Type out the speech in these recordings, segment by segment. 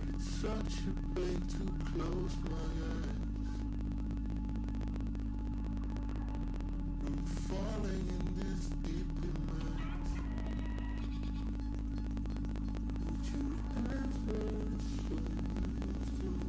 It's such a pain to close my eyes. I'm falling in this deep immense. Would you ever show me through?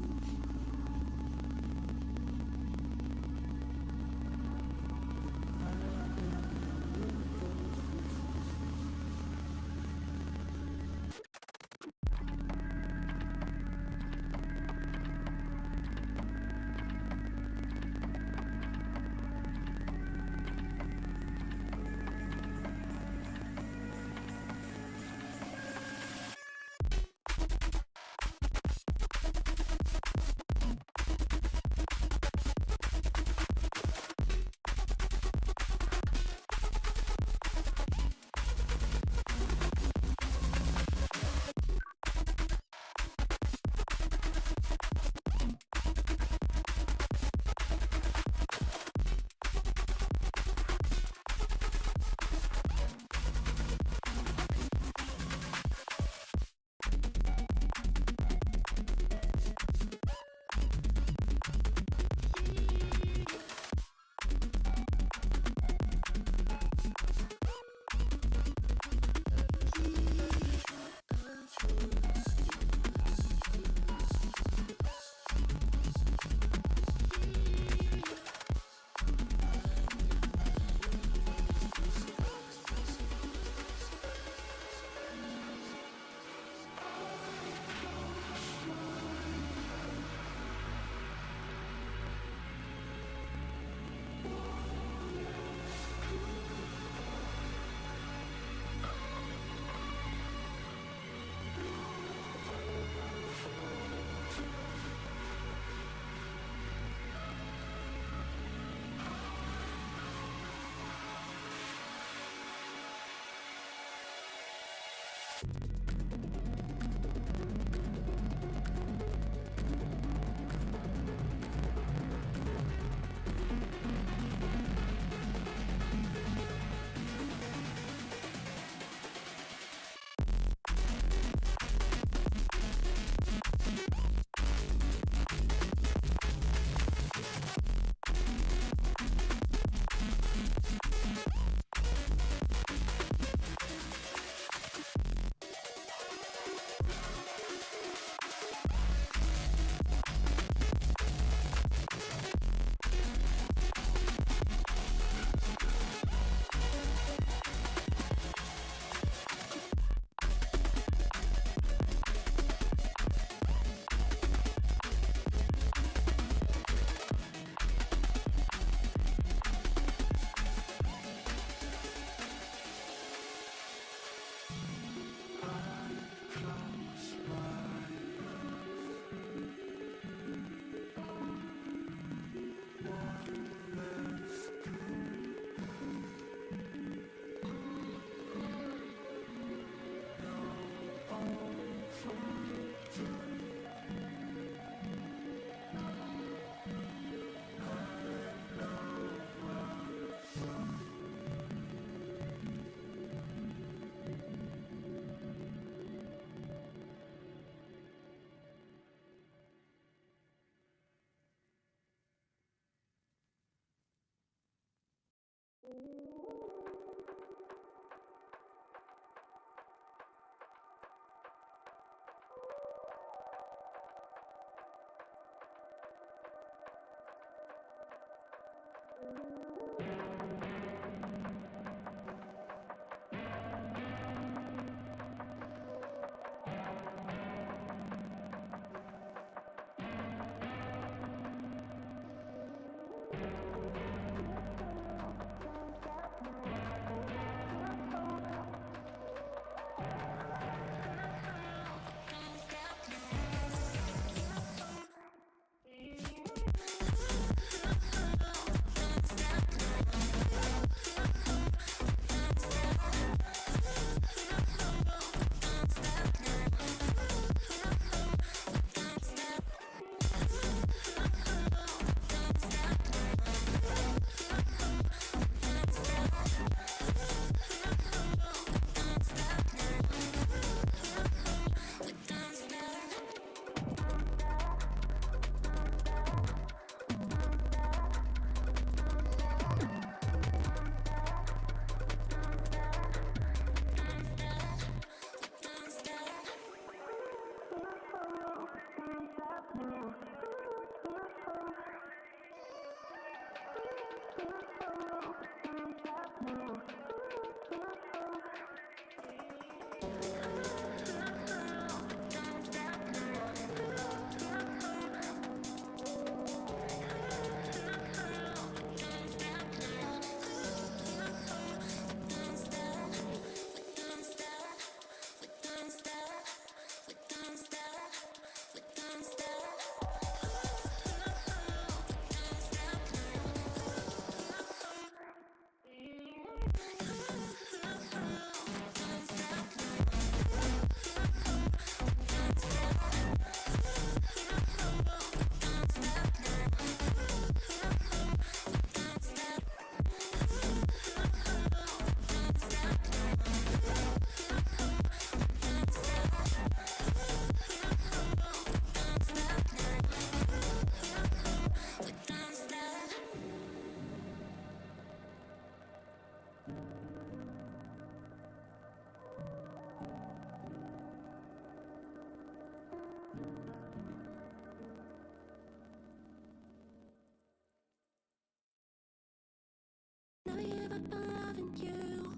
Never give up on loving you.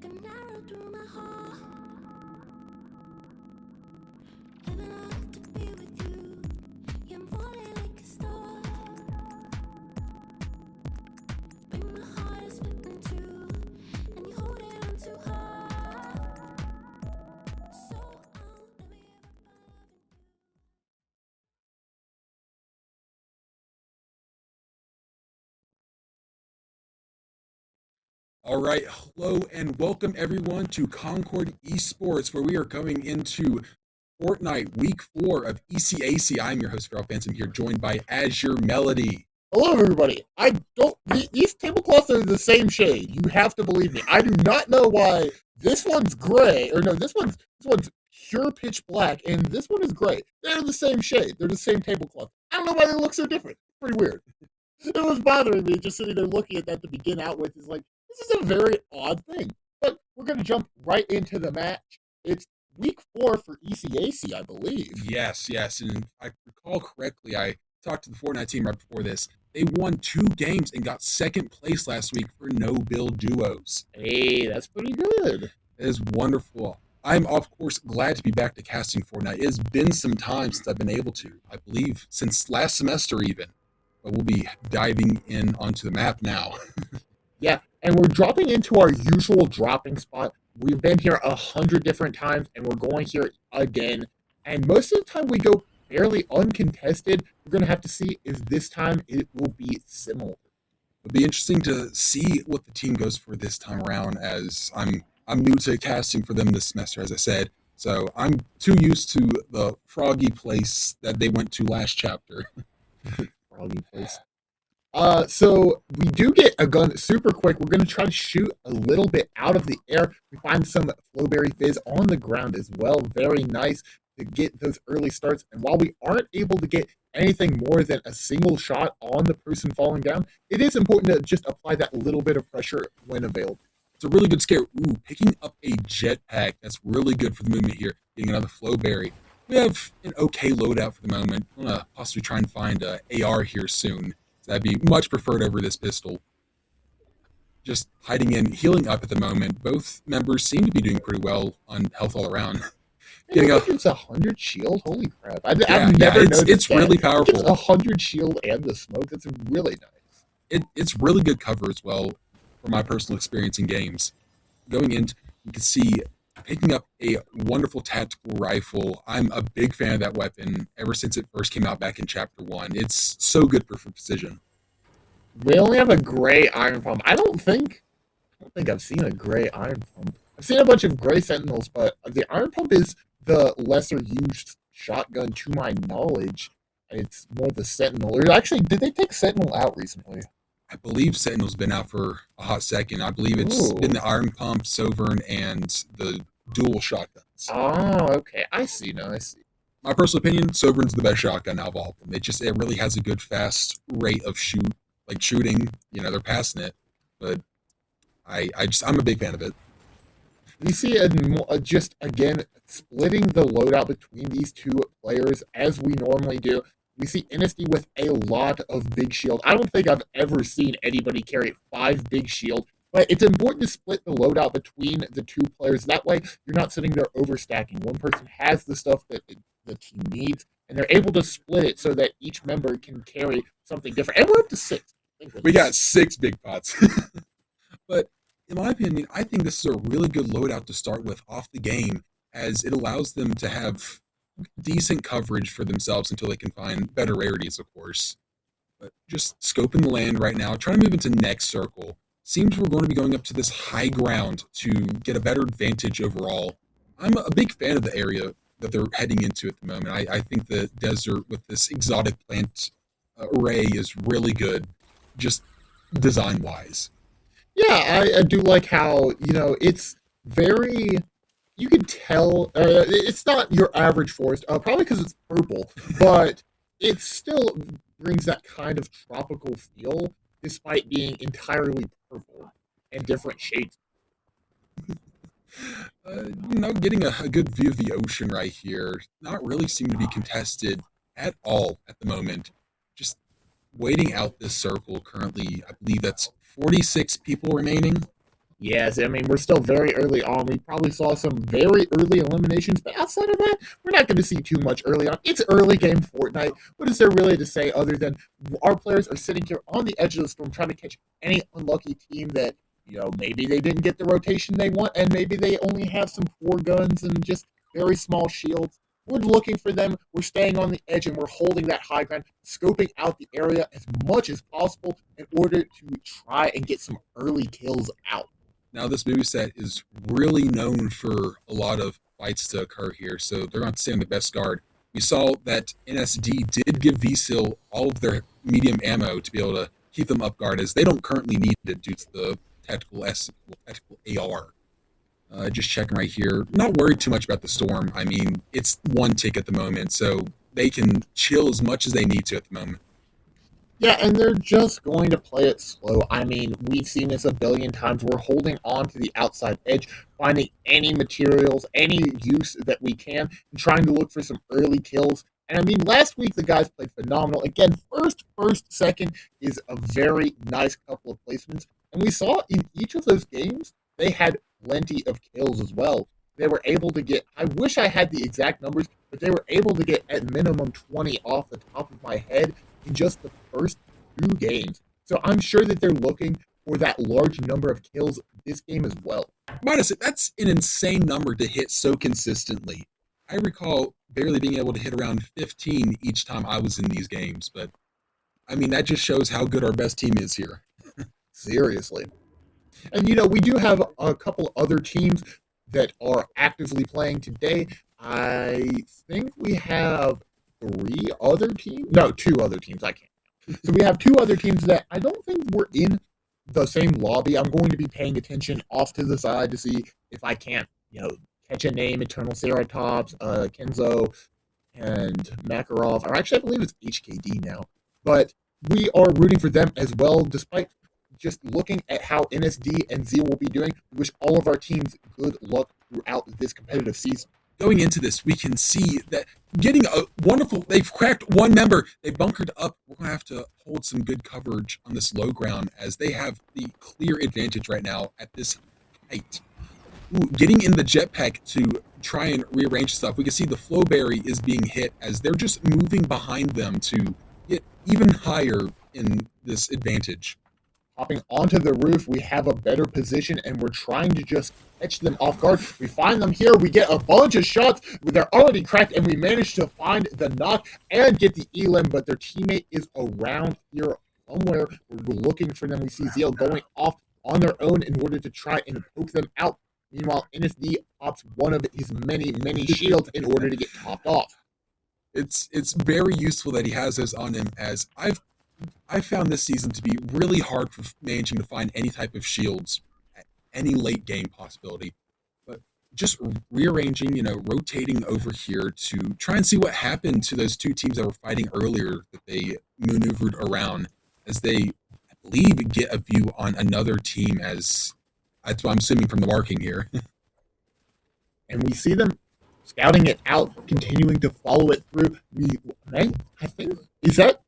Got an arrow through my heart. Living life to be with you. Yeah, I'm falling like a star. Break my heart is split in two, and you hold it on too hard. So I'll never give up on loving you. All right, hello and welcome everyone to Concord Esports, where we are going into Fortnite Week 4 of ECAC. I'm your host, Farrell Phantom, here joined by Azure Melody. Hello, everybody. I don't. These tablecloths are the same shade. You have to believe me. I do not know why this one's gray, or no, this one's pure pitch black, and this one is gray. They're the same shade. They're the same tablecloth. I don't know why they look so different. Pretty weird. It was bothering me just sitting there looking at that to begin out with. Is like, this is a very odd thing. But we're gonna jump right into the match. It's week 4 for ECAC, I believe. Yes, and if I recall correctly, I talked to the Fortnite team right before this. They won 2 games and got second place last week for no-build duos. Hey, that's pretty good. It is wonderful. I'm, of course, glad to be back to casting Fortnite. It has been some time since I've been able to. I believe since last semester even. But we'll be diving in onto the map now. Yeah, and we're dropping into our usual dropping spot. We've been here 100 different times, and we're going here again. And most of the time we go fairly uncontested. We're going to have to see if this time it will be similar. It'll be interesting to see what the team goes for this time around, as I'm new to casting for them this semester, as I said. So I'm too used to the froggy place that they went to last chapter. Froggy place. So we do get a gun super quick. We're going to try to shoot a little bit out of the air. We find some Flowberry Fizz on the ground as well. Very nice to get those early starts. And while we aren't able to get anything more than a single shot on the person falling down, it is important to just apply that little bit of pressure when available. It's a really good scare. Ooh, picking up a jetpack. That's really good for the movement here. Getting another Flowberry. We have an okay loadout for the moment. I'm going to possibly try and find an AR here soon. That'd be much preferred over this pistol. Just hiding in, healing up at the moment. Both members seem to be doing pretty well on health all around. Getting it's 100 shield. Holy crap! I've never noticed it's really powerful. It's 100 shield and the smoke. That's really nice. It's really good cover as well, from my personal experience in games. Going in, you can see picking up a wonderful tactical rifle. I'm a big fan of that weapon ever since it first came out back in Chapter 1. It's so good for precision. We only have a gray iron pump. I don't think I've seen a gray iron pump. I've seen a bunch of gray sentinels, but the iron pump is the lesser used shotgun to my knowledge. It's more the sentinel. Or actually, did they take sentinel out recently? I believe Sentinel's been out for a hot second. I believe it's been the iron pump, Sovern, and the dual shotguns. Oh, okay. I see now. I see. My personal opinion, Sovern's the best shotgun out of all of them. It really has a good fast rate of shooting. You know, they're passing it, but I'm a big fan of it. We see just again splitting the loadout between these two players as we normally do. We see Innisty with a lot of big shield. I don't think I've ever seen anybody carry 5 big shield, but it's important to split the loadout between the two players. That way, you're not sitting there overstacking. One person has the stuff that the team needs, and they're able to split it so that each member can carry something different. And we're up to 6. We got 6 big pots. But in my opinion, I think this is a really good loadout to start with off the game, as it allows them to have decent coverage for themselves until they can find better rarities, of course. But just scoping the land right now, trying to move into next circle. seems we're going to be going up to this high ground to get a better advantage overall. I'm a big fan of the area that they're heading into at the moment. I think the desert with this exotic plant array is really good, just design wise. Yeah, I do like how, it's very, you can tell, it's not your average forest, probably because it's purple, but it still brings that kind of tropical feel despite being entirely purple and different shades. Getting a good view of the ocean right here, not really seem to be contested at all at the moment. Just waiting out this circle currently, I believe that's 46 people remaining. Yes, I mean, we're still very early on. We probably saw some very early eliminations, but outside of that, we're not going to see too much early on. It's early game Fortnite. What is there really to say other than our players are sitting here on the edge of the storm trying to catch any unlucky team that, maybe they didn't get the rotation they want, and maybe they only have some poor guns and just very small shields. We're looking for them. We're staying on the edge, and we're holding that high ground, scoping out the area as much as possible in order to try and get some early kills out. Now, this movie set is really known for a lot of fights to occur here, so they're going to stay on the best guard. We saw that NSD did give VSIL all of their medium ammo to be able to keep them up guard, as they don't currently need it due to the tactical AR. Just checking right here. Not worried too much about the storm. I mean, it's one tick at the moment, so they can chill as much as they need to at the moment. Yeah, and they're just going to play it slow. I mean, we've seen this a billion times. We're holding on to the outside edge, finding any materials, any use that we can, and trying to look for some early kills. And I mean, last week the guys played phenomenal. Again, first, second is a very nice couple of placements. And we saw in each of those games, they had plenty of kills as well. They were able to get, I wish I had the exact numbers, but they were able to get at minimum 20 off the top of my head in just the first 2 games. So I'm sure that they're looking for that large number of kills this game as well. Honestly, that's an insane number to hit so consistently. I recall barely being able to hit around 15 each time I was in these games, but I mean, that just shows how good our best team is here. Seriously. And we do have a couple other teams that are actively playing today. I think we have 2 other teams. I can't. So we have 2 other teams that I don't think were in the same lobby. I'm going to be paying attention off to the side to see if I can't, catch a name. Eternal Ceratops, Kenzo, and Makarov. Or actually, I believe it's HKD now. But we are rooting for them as well, despite just looking at how NSD and Zeal will be doing. We wish all of our teams good luck throughout this competitive season. Going into this, we can see that getting a wonderful, they've cracked one member, they bunkered up. We're going to have to hold some good coverage on this low ground as they have the clear advantage right now at this height. Getting in the jetpack to try and rearrange stuff, we can see the flowberry is being hit as they're just moving behind them to get even higher in this advantage. Hopping onto the roof, we have a better position, and we're trying to just catch them off guard. We find them here. We get a bunch of shots. They're already cracked, and we manage to find the knock and get the elim, but their teammate is around here somewhere. We're looking for them. We see Zeal going off on their own in order to try and poke them out. Meanwhile, NSD pops one of his many shields in order to get topped off. It's very useful that he has those on him, as I found this season to be really hard for managing to find any type of shields at any late game possibility. But just rearranging, rotating over here to try and see what happened to those 2 teams that were fighting earlier that they maneuvered around, as they, I believe, get a view on another team, as that's what I'm assuming from the marking here. And we see them scouting it out, continuing to follow it through. I think, is that...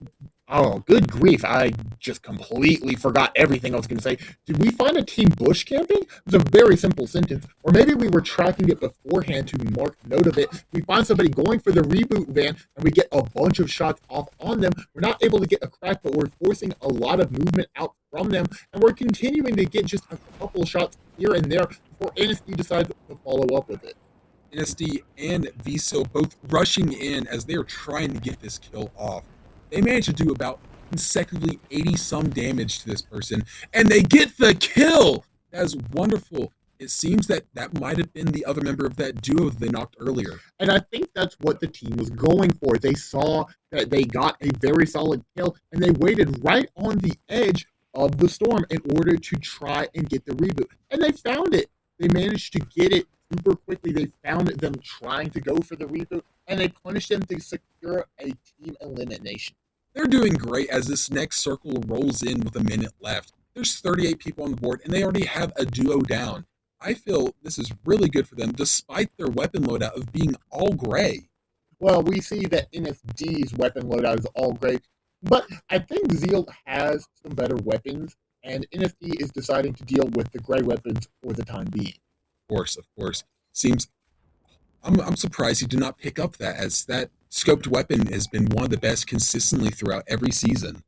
Oh, good grief. I just completely forgot everything I was going to say. Did we find a team bush camping? It was a very simple sentence. Or maybe we were tracking it beforehand to mark note of it. We find somebody going for the reboot van, and we get a bunch of shots off on them. We're not able to get a crack, but we're forcing a lot of movement out from them, and we're continuing to get just a couple shots here and there before NSD decides to follow up with it. NSD and VSIL both rushing in as they are trying to get this kill off. They managed to do about consecutively 80-some damage to this person, and they get the kill! That is wonderful. It seems that that might have been the other member of that duo they knocked earlier. And I think that's what the team was going for. They saw that they got a very solid kill, and they waited right on the edge of the storm in order to try and get the reboot. And they found it. They managed to get it super quickly. They found them trying to go for the reboot, and they punished them to secure a team elimination. They're doing great as this next circle rolls in with a minute left. There's 38 people on the board, and they already have a duo down. I feel this is really good for them, despite their weapon loadout of being all gray. Well, we see that NFD's weapon loadout is all great, but I think Zeal has some better weapons, and NFD is deciding to deal with the gray weapons for the time being. Of course. Seems I'm surprised he did not pick up that, as that scoped weapon has been one of the best consistently throughout every season.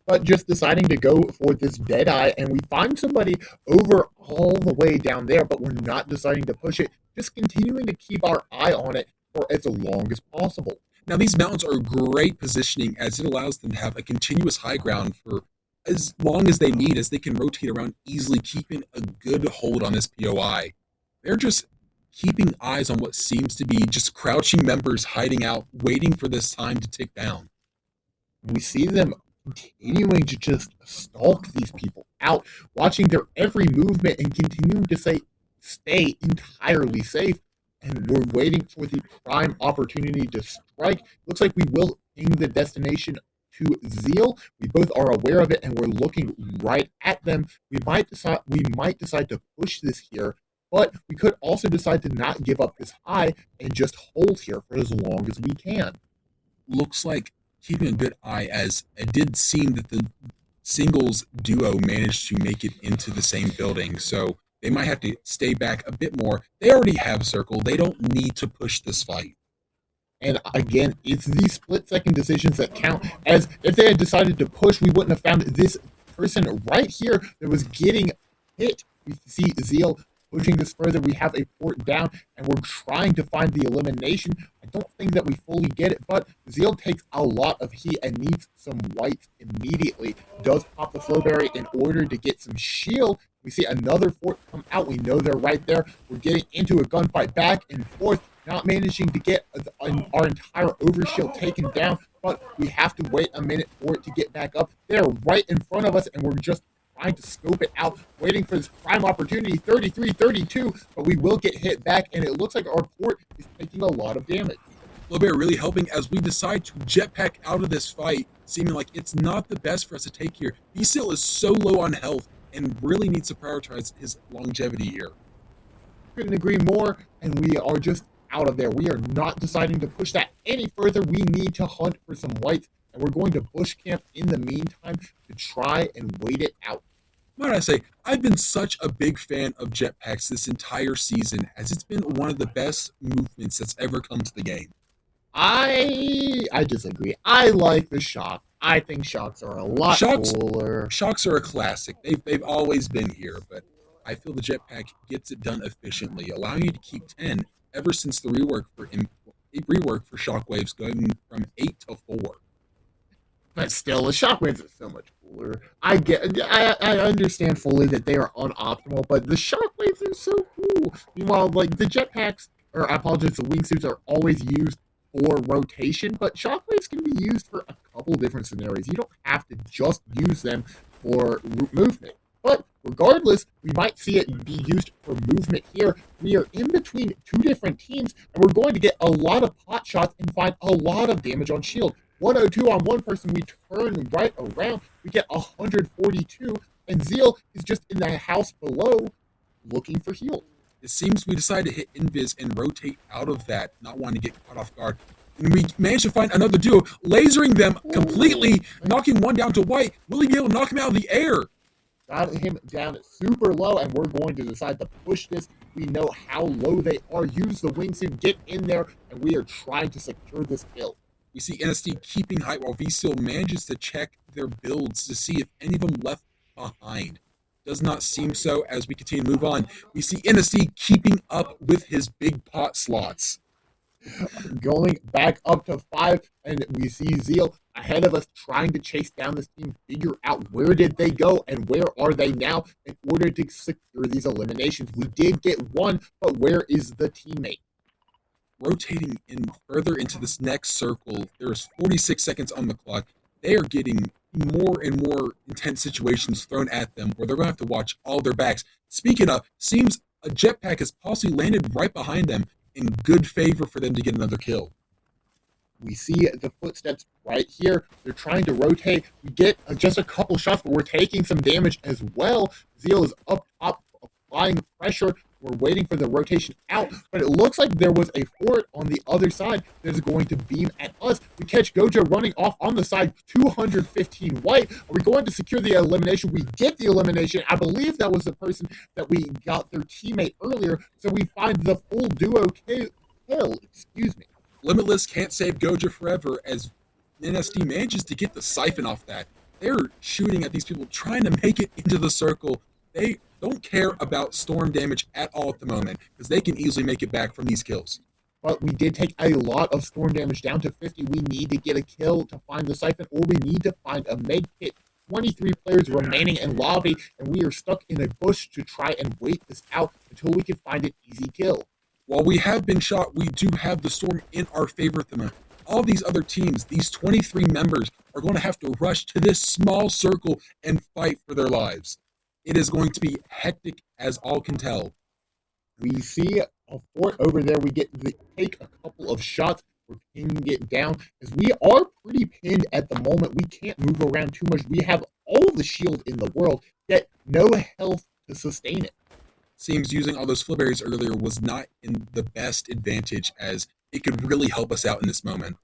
But just deciding to go for this Deadeye, and we find somebody over all the way down there, but we're not deciding to push it, just continuing to keep our eye on it for as long as possible. Now, these mountains are great positioning, as it allows them to have a continuous high ground for as long as they need, as they can rotate around easily, keeping a good hold on this POI. They're just keeping eyes on what seems to be just crouching members hiding out, waiting for this time to tick down. We see them continuing to just stalk these people out, watching their every movement and continuing to stay entirely safe. And we're waiting for the prime opportunity to strike. Looks like we will ping the destination to Zeal. We both are aware of it, and we're looking right at them. We might decide to push this here, but we could also decide to not give up this high and just hold here for as long as we can. Looks like keeping a good eye, as it did seem that the singles duo managed to make it into the same building, so they might have to stay back a bit more. They already have circle. They don't need to push this fight. And again, it's these split-second decisions that count, as if they had decided to push, we wouldn't have found this person right here that was getting hit. We see Zeal pushing this further. We have a port down, and we're trying to find the elimination. I don't think that we fully get it, but Zeal takes a lot of heat and needs some whites immediately. Does pop the flowberry in order to get some shield. We see another fort come out. We know they're right there. We're getting into a gunfight back and forth, not managing to get our entire overshield taken down, but we have to wait a minute for it to get back up. They're right in front of us, and we're just trying to scope it out, waiting for this prime opportunity, 33-32, but we will get hit back, and it looks like our port is taking a lot of damage. Flowberry really helping as we decide to jetpack out of this fight, seeming like it's not the best for us to take here. B-Seal is so low on health and really needs to prioritize his longevity here. Couldn't agree more, and we are just out of there. We are not deciding to push that any further. We need to hunt for some whites, and we're going to bush camp in the meantime to try and wait it out. Might I say, I've been such a big fan of jetpacks this entire season, as it's been one of the best movements that's ever come to the game. I disagree. I like the shock. I think shocks are a lot cooler. Shocks are a classic. They've always been here, but I feel the jetpack gets it done efficiently, allowing you to keep 10 ever since the rework for shockwaves going from 8 to 4. But still, the shockwaves are so much cooler. I understand fully that they are unoptimal, but the shockwaves are so cool. Meanwhile, like the jetpacks, or I apologize, the wingsuits are always used for rotation, but shockwaves can be used for a couple different scenarios. You don't have to just use them for movement. But regardless, we might see it be used for movement here. We are in between two different teams, and we're going to get a lot of pot shots and find a lot of damage on shield. 102 on one person, we turn right around, we get 142, and Zeal is just in the house below looking for heals. It seems we decide to hit Invis and rotate out of that, not wanting to get caught off guard. And we manage to find another duo, lasering them completely, knocking one down to white. Will he be able to knock him out of the air? Got him down super low, and we're going to decide to push this. We know how low they are. Use the wingsuit, get in there, and we are trying to secure this kill. We see NSD keeping height while V-Seal manages to check their builds to see if any of them left behind. Does not seem so as we continue to move on. We see NSD keeping up with his big pot slots. Going back up to 5, and we see Zeal ahead of us trying to chase down this team, figure out where did they go and where are they now in order to secure these eliminations. We did get one, but where is the teammate? Rotating in further into this next circle, there's 46 seconds on the clock. They are getting more and more intense situations thrown at them where they're going to have to watch all their backs. Speaking of, seems a jetpack has possibly landed right behind them in good favor for them to get another kill. We see the footsteps right here. They're trying to rotate. We get just a couple shots, but we're taking some damage as well. Zeal is up top, applying pressure. We're waiting for the rotation out, but it looks like there was a fort on the other side that is going to beam at us. We catch Gojo running off on the side, 215 white. Are we going to secure the elimination? We get the elimination. I believe that was the person that we got their teammate earlier, so we find the full duo kill. Excuse me. Limitless can't save Gojo forever as NSD manages to get the siphon off that. They're shooting at these people, trying to make it into the circle. They don't care about storm damage at all at the moment because they can easily make it back from these kills. But we did take a lot of storm damage down to 50. We need to get a kill to find the siphon, or we need to find a med kit. 23 players remaining in lobby, and we are stuck in a bush to try and wait this out until we can find an easy kill. While we have been shot, we do have the storm in our favor at the moment. All these other teams, these 23 members, are going to have to rush to this small circle and fight for their lives. It is going to be hectic as all can tell. We see a fort over there. We get to take a couple of shots. We're pinning it down as we are pretty pinned at the moment. We can't move around too much. We have all the shield in the world, yet no health to sustain it. Seems using all those flipberries earlier was not in the best advantage as it could really help us out in this moment.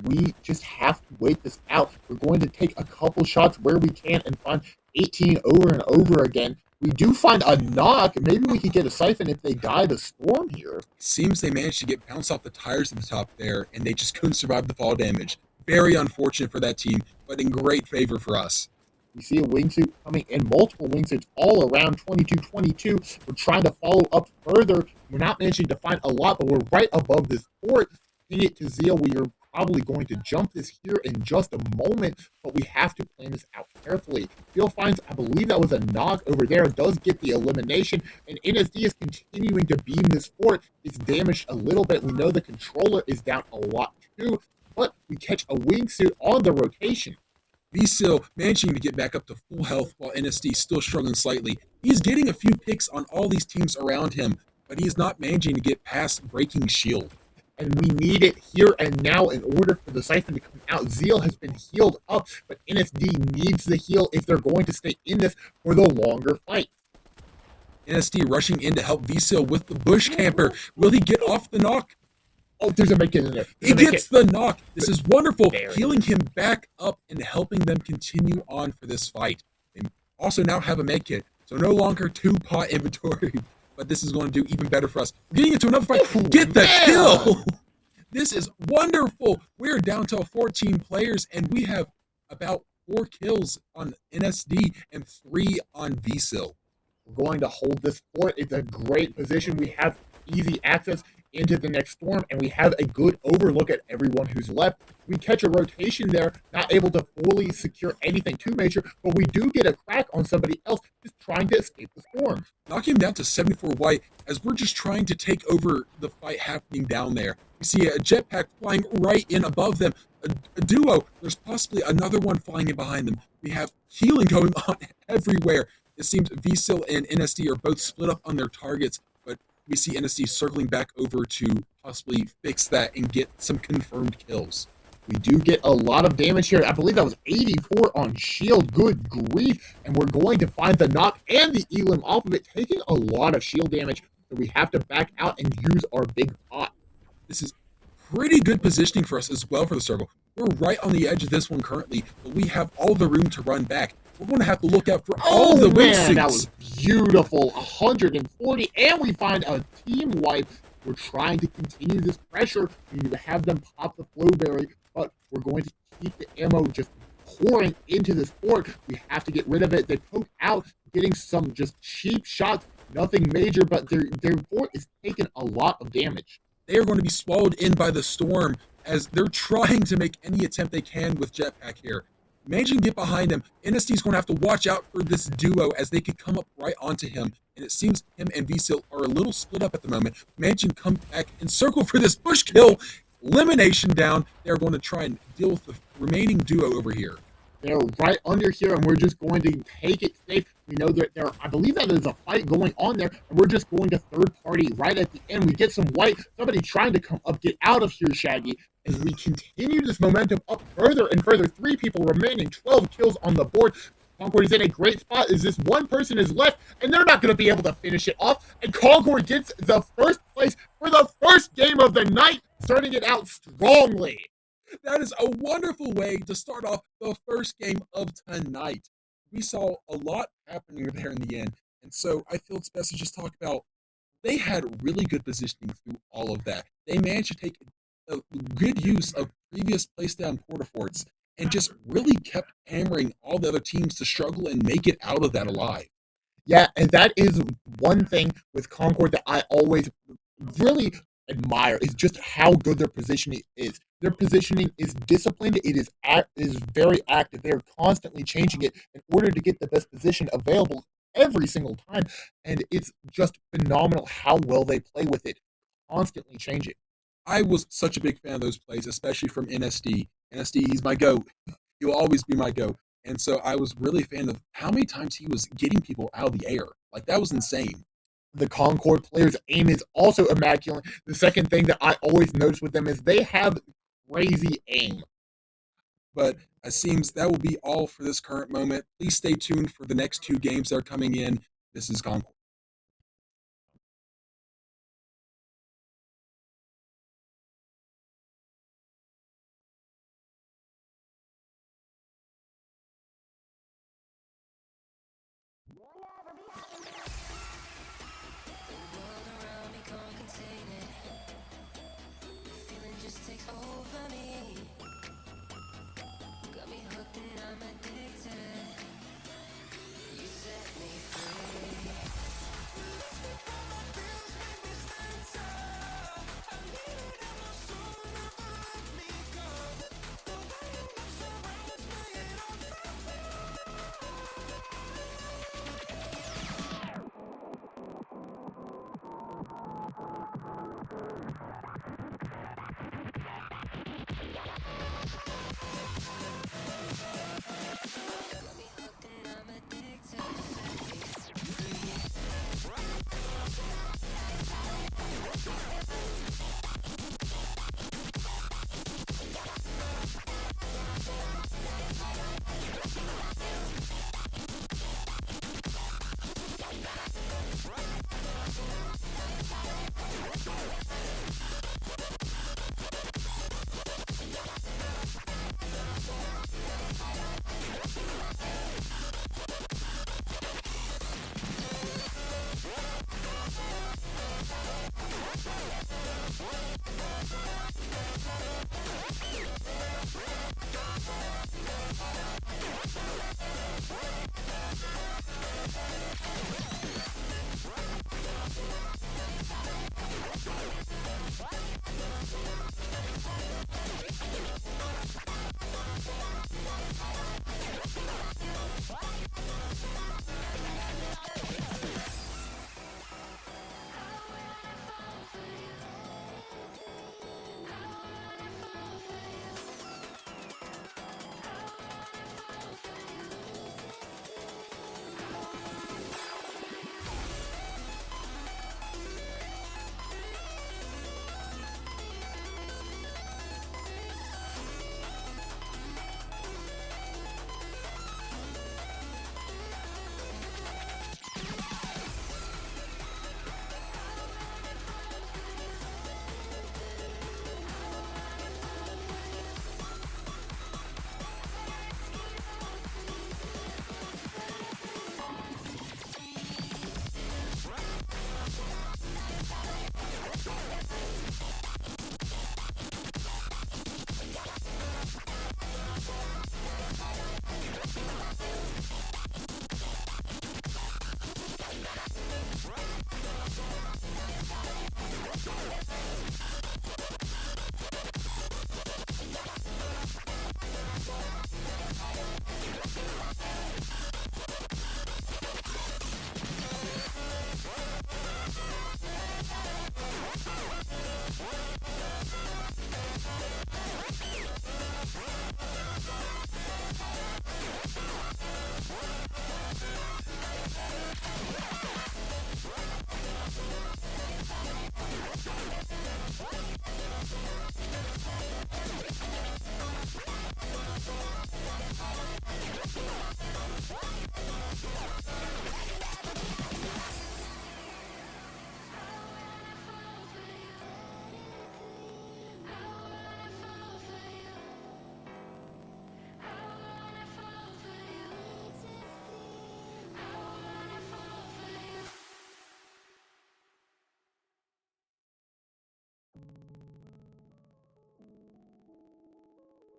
We just have to wait this out. We're going to take a couple shots where we can and find 18 over and over again. We do find a knock. Maybe we could get a siphon if they die the storm here. Seems they managed to get bounced off the tires at the top there, and they just couldn't survive the fall damage. Very unfortunate for that team, but in great favor for us. We see a wingsuit coming in, multiple wingsuits all around 2222. We're trying to follow up further. We're not managing to find a lot, but we're right above this fort. Ping it to Zeal. We are probably going to jump this here in just a moment, but we have to plan this out carefully. Phil finds, I believe that was a knock over there, does get the elimination, and NSD is continuing to beam this fort. It's damaged a little bit. We know the controller is down a lot too, but we catch a wingsuit on the rotation. Visil managing to get back up to full health while NSD still struggling slightly. He's getting a few picks on all these teams around him, but he's not managing to get past breaking shield. And we need it here and now in order for the siphon to come out. Zeal has been healed up, but NSD needs the heal if they're going to stay in this for the longer fight. NSD rushing in to help Visil with the bush camper. Will he get off the knock? Oh, there's a make it in there. He gets the knock. This is wonderful. Healing him back up and helping them continue on for this fight. They also now have a med kit, so no longer 2-pot inventory. But this is going to do even better for us. Getting into another fight. Get the kill! This is wonderful. We're down to 14 players, and we have about 4 kills on NSD and 3 on Visil. We're going to hold this fort. It's a great position. We have easy access into the next storm, and we have a good overlook at everyone who's left. We catch a rotation there, not able to fully secure anything too major, but we do get a crack on somebody else just trying to escape the storm. Knocking him down to 74 white as we're just trying to take over the fight happening down there. We see a jetpack flying right in above them. A duo. There's possibly another one flying in behind them. We have healing going on everywhere. It seems Visil and NSD are both split up on their targets, but we see NSD circling back over to possibly fix that and get some confirmed kills. We do get a lot of damage here. I believe that was 84 on shield. Good grief. And we're going to find the knock and the elim off of it, taking a lot of shield damage. So we have to back out and use our big pot. This is pretty good positioning for us as well for the circle. We're right on the edge of this one currently, but we have all the room to run back. We're going to have to look out for all the wingsuits. That was beautiful. 140, and we find a team wipe. We're trying to continue this pressure. We need to have them pop the flowberry, but we're going to keep the ammo just pouring into this fort. We have to get rid of it. They poke out, getting some just cheap shots. Nothing major, but their fort is taking a lot of damage. they are going to be swallowed in by the storm as they're trying to make any attempt they can with Jetpack here. Managing to get behind him, NSD is going to have to watch out for this duo as they could come up right onto him. And it seems him and VSIL are a little split up at the moment. Managing to come back and circle for this push kill. Elimination down. They're going to try and deal with the remaining duo over here. They're right under here, and we're just going to take it safe. We know that I believe that there's a fight going on there, and we're just going to third party right at the end. We get some white, somebody trying to come up, get out of here, Shaggy. As we continue this momentum up further and further, 3 people remaining, 12 kills on the board. Concord is in a great spot as this one person is left, and they're not going to be able to finish it off. And Concord gets the first place for the first game of the night, starting it out strongly. That is a wonderful way to start off the first game of tonight. We saw a lot happening there in the end, and so I feel it's best to just talk about they had really good positioning through all of that. They managed to take a good use of previous place down quarter forts and just really kept hammering all the other teams to struggle and make it out of that alive. Yeah, and that is one thing with Concord that I always really admire is just how good their positioning is. Their positioning is disciplined. It is very active. They're constantly changing it in order to get the best position available every single time. And it's just phenomenal how well they play with it, constantly changing. I was such a big fan of those plays, especially from NSD. NSD, he's my GOAT. He will always be my GOAT. And so I was really a fan of how many times he was getting people out of the air. Like, that was insane. The Concord players' aim is also immaculate. The second thing that I always notice with them is they have crazy aim. But it seems that will be all for this current moment. Please stay tuned for the next 2 games that are coming in. This is Concord.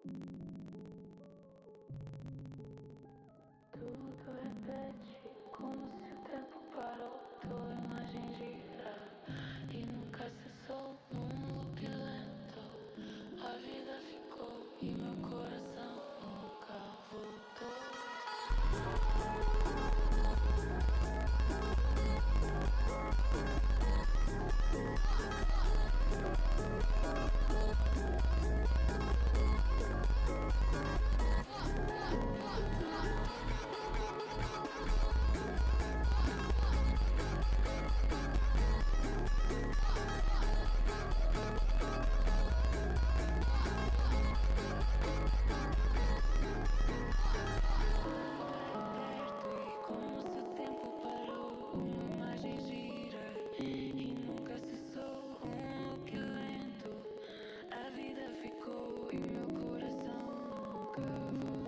Tudo repete como se o tempo parou. Tua imagem gira e nunca cessou num loop lento. A vida ficou e meu coração nunca voltou. Como se o tempo parou, uma imagem gira e nunca cessou loop lento. A vida ficou e meu coração nunca voltou.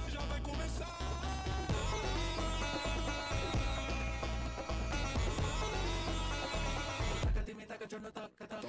Já vai começar. Taca de me taca, eu não taca, taca.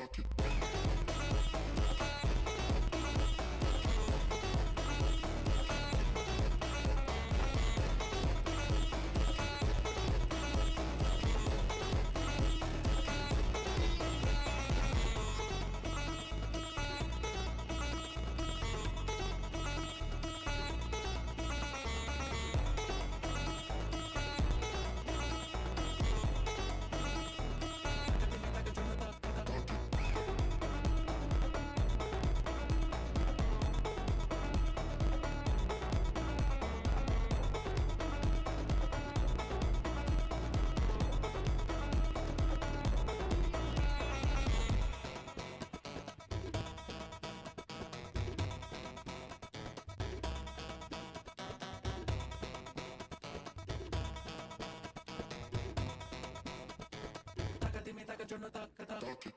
Taca de me taca, eu não taca, taca.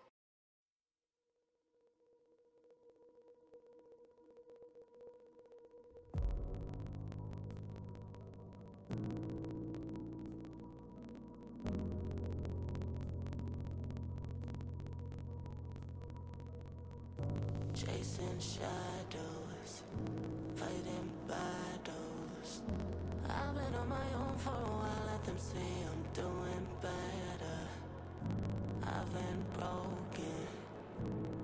Chasing shadows, fighting battles. I've been on my own for a while, let them see I'm doing better. I've been broken,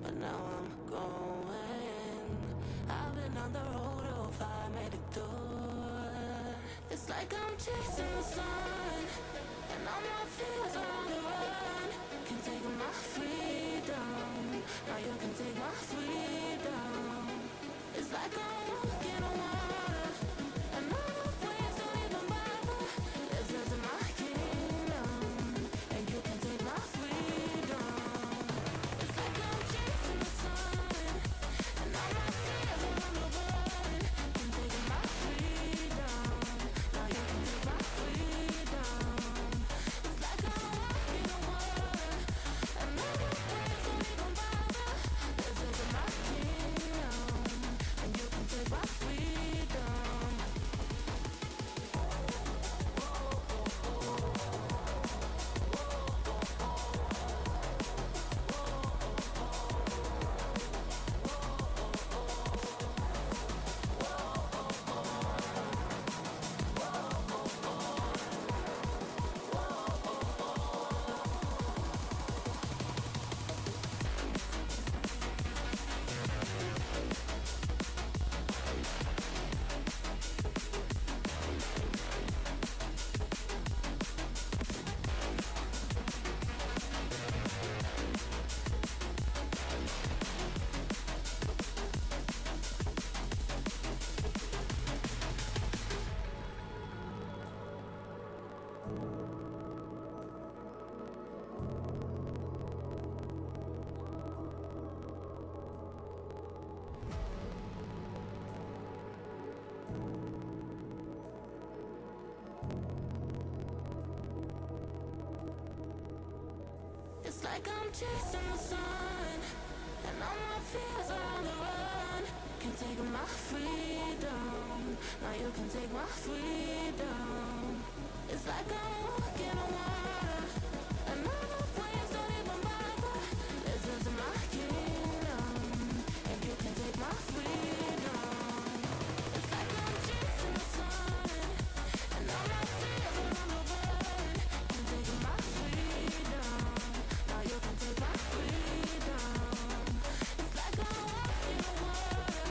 but now I'm going. I've been on the road of fire, made it through. It's like I'm chasing the sun, and all my fears are on the run. Can take my freedom, now you can take my freedom. It's like I'm walking on water, and all the waves don't even bother. This is my kingdom, and you can take my freedom. It's like I'm chasing the sun, and all my fears are on the run. Can take my freedom, now you can take my freedom. It's like I'm walking on water, and all the like I'm chasing the sun, and all my fears are on the run. Can't take my freedom, now you can take my freedom. It's like I'm walking on water, and all the waves don't even bother. This is my kingdom, and you can take my freedom. It's like I'm chasing the sun, and all my fears are on the run. Can't take my freedom, now you can take my freedom. It's like I'm walking on water,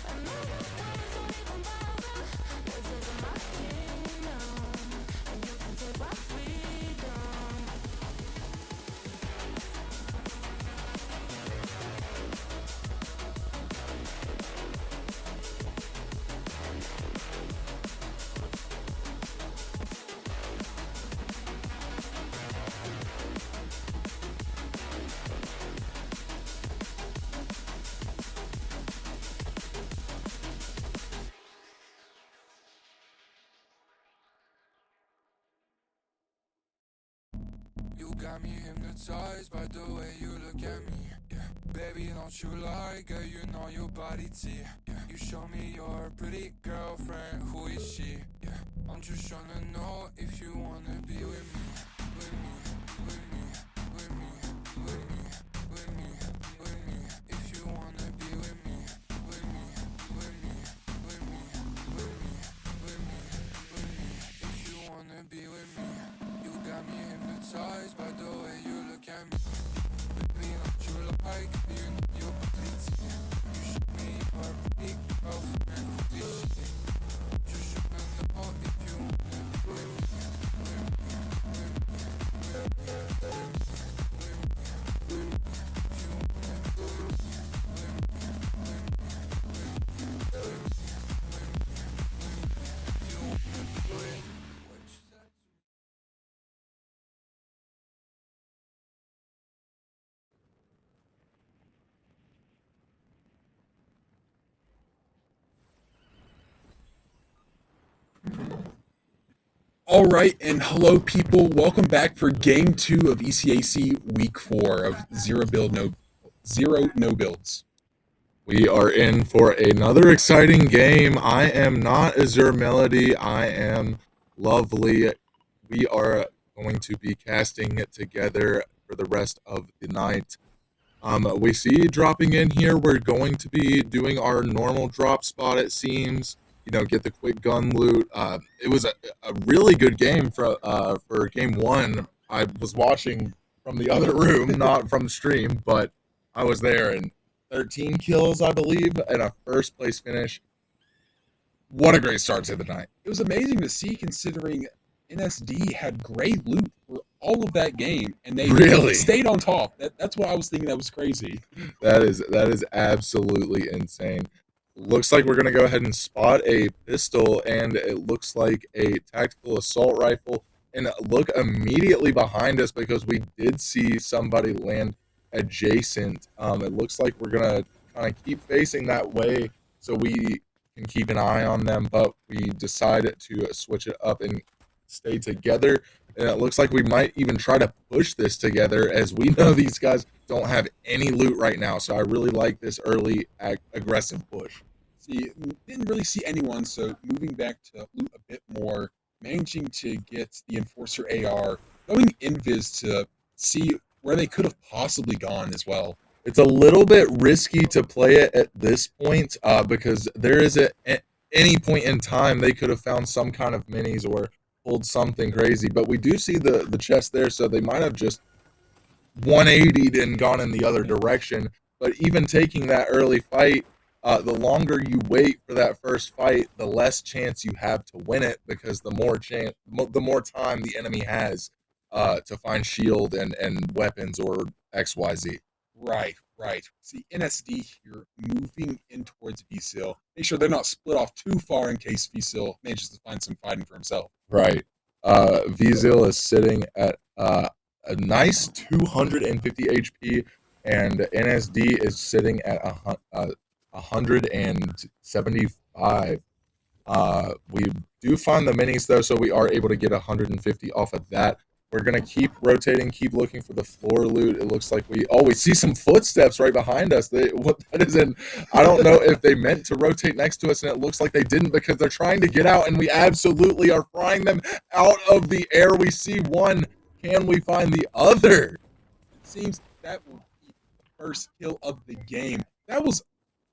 and all the waves don't even bother. This is my kingdom, and you can take my freedom. You got me hypnotized by the way you look at me. Yeah, baby, don't you lie, girl? You know your body T. Yeah, you show me your pretty girlfriend. Who is she? Yeah, I'm just trying to know if you wanna be with me, with me, with me, with me, with me, with me, with me. If you wanna be with me, with me, with me, with me, with me, with me, with me. If you wanna be with me. You got me hypnotized by the way you look at me. Baby, don't you like you know your body T. You show me your pretty girlfriend. Who is she? Just tryna know if you wanna be with me, with me, with me, with me, with me, with me, with me. If you wanna be with me, with me, with me, with me, with me, with me, with me. If you wanna be with me. What you said to me. All right, and hello, people. Welcome back for Game 2 of ECAC Week 4 of Zero No Builds. We are in for another exciting game. I am not Azure Melody. I am Lovely. We are going to be casting it together for the rest of the night. We see dropping in here, we're going to be doing our normal drop spot, it seems. You know, get the quick gun loot. It was a really good game for game 1. I was watching from the other room, not from the stream, but I was there, and 13 kills, I believe, and a first place finish. What a great start to the night. It was amazing to see, considering NSD had great loot for all of that game, and they Really? stayed on top. That's what I was thinking. That was crazy. That is absolutely insane. Looks like we're going to go ahead and spot a pistol, and it looks like a tactical assault rifle. And look immediately behind us, because we did see somebody land adjacent. It looks like we're going to kind of keep facing that way so we can keep an eye on them, but we decided to switch it up and stay together. And it looks like we might even try to push this together, as we know these guys don't have any loot right now. So I really like this early aggressive push. See, didn't really see anyone, so moving back to loot a bit more, managing to get the Enforcer AR, going invis to see where they could have possibly gone as well. It's a little bit risky to play it at this point, because there is at any point in time they could have found some kind of minis or pulled something crazy. But we do see the chest there, so they might have just 180'd and gone in the other direction. But even taking that early fight, the longer you wait for that first fight, the less chance you have to win it, because the more time the enemy has to find shield and weapons or XYZ. Right. See, NSD here moving in towards VSIL. Make sure they're not split off too far in case VSIL manages to find some fighting for himself. Right. VSIL is sitting at a nice 250 HP, and NSD is sitting at 175. We do find the minis, though, so we are able to get 150 off of that. We're going to keep rotating, keep looking for the floor loot. It looks like we see some footsteps right behind us. What that is in, I don't know if they meant to rotate next to us, and it looks like they didn't because they're trying to get out, and we absolutely are frying them out of the air. We see one. Can we find the other? It seems that will be the first kill of the game. That was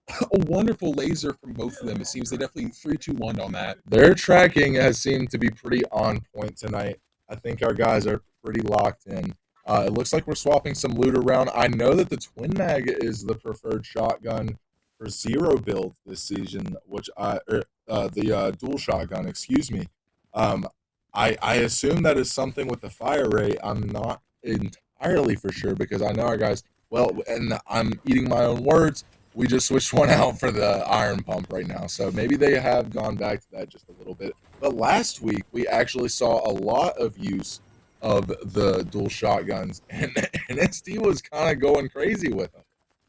a wonderful laser from both of them. It seems they definitely 3-2-1 on that. Their tracking has seemed to be pretty on point tonight. I think our guys are pretty locked in. It looks like we're swapping some loot around. I know that the Twin Mag is the preferred shotgun for zero build this season, the dual shotgun, excuse me. I assume that is something with the fire rate. I'm not entirely for sure because I know our guys, well, and I'm eating my own words. We just switched one out for the iron pump right now. So maybe they have gone back to that just a little bit. But last week, we actually saw a lot of use of the dual shotguns, and SD was kind of going crazy with them.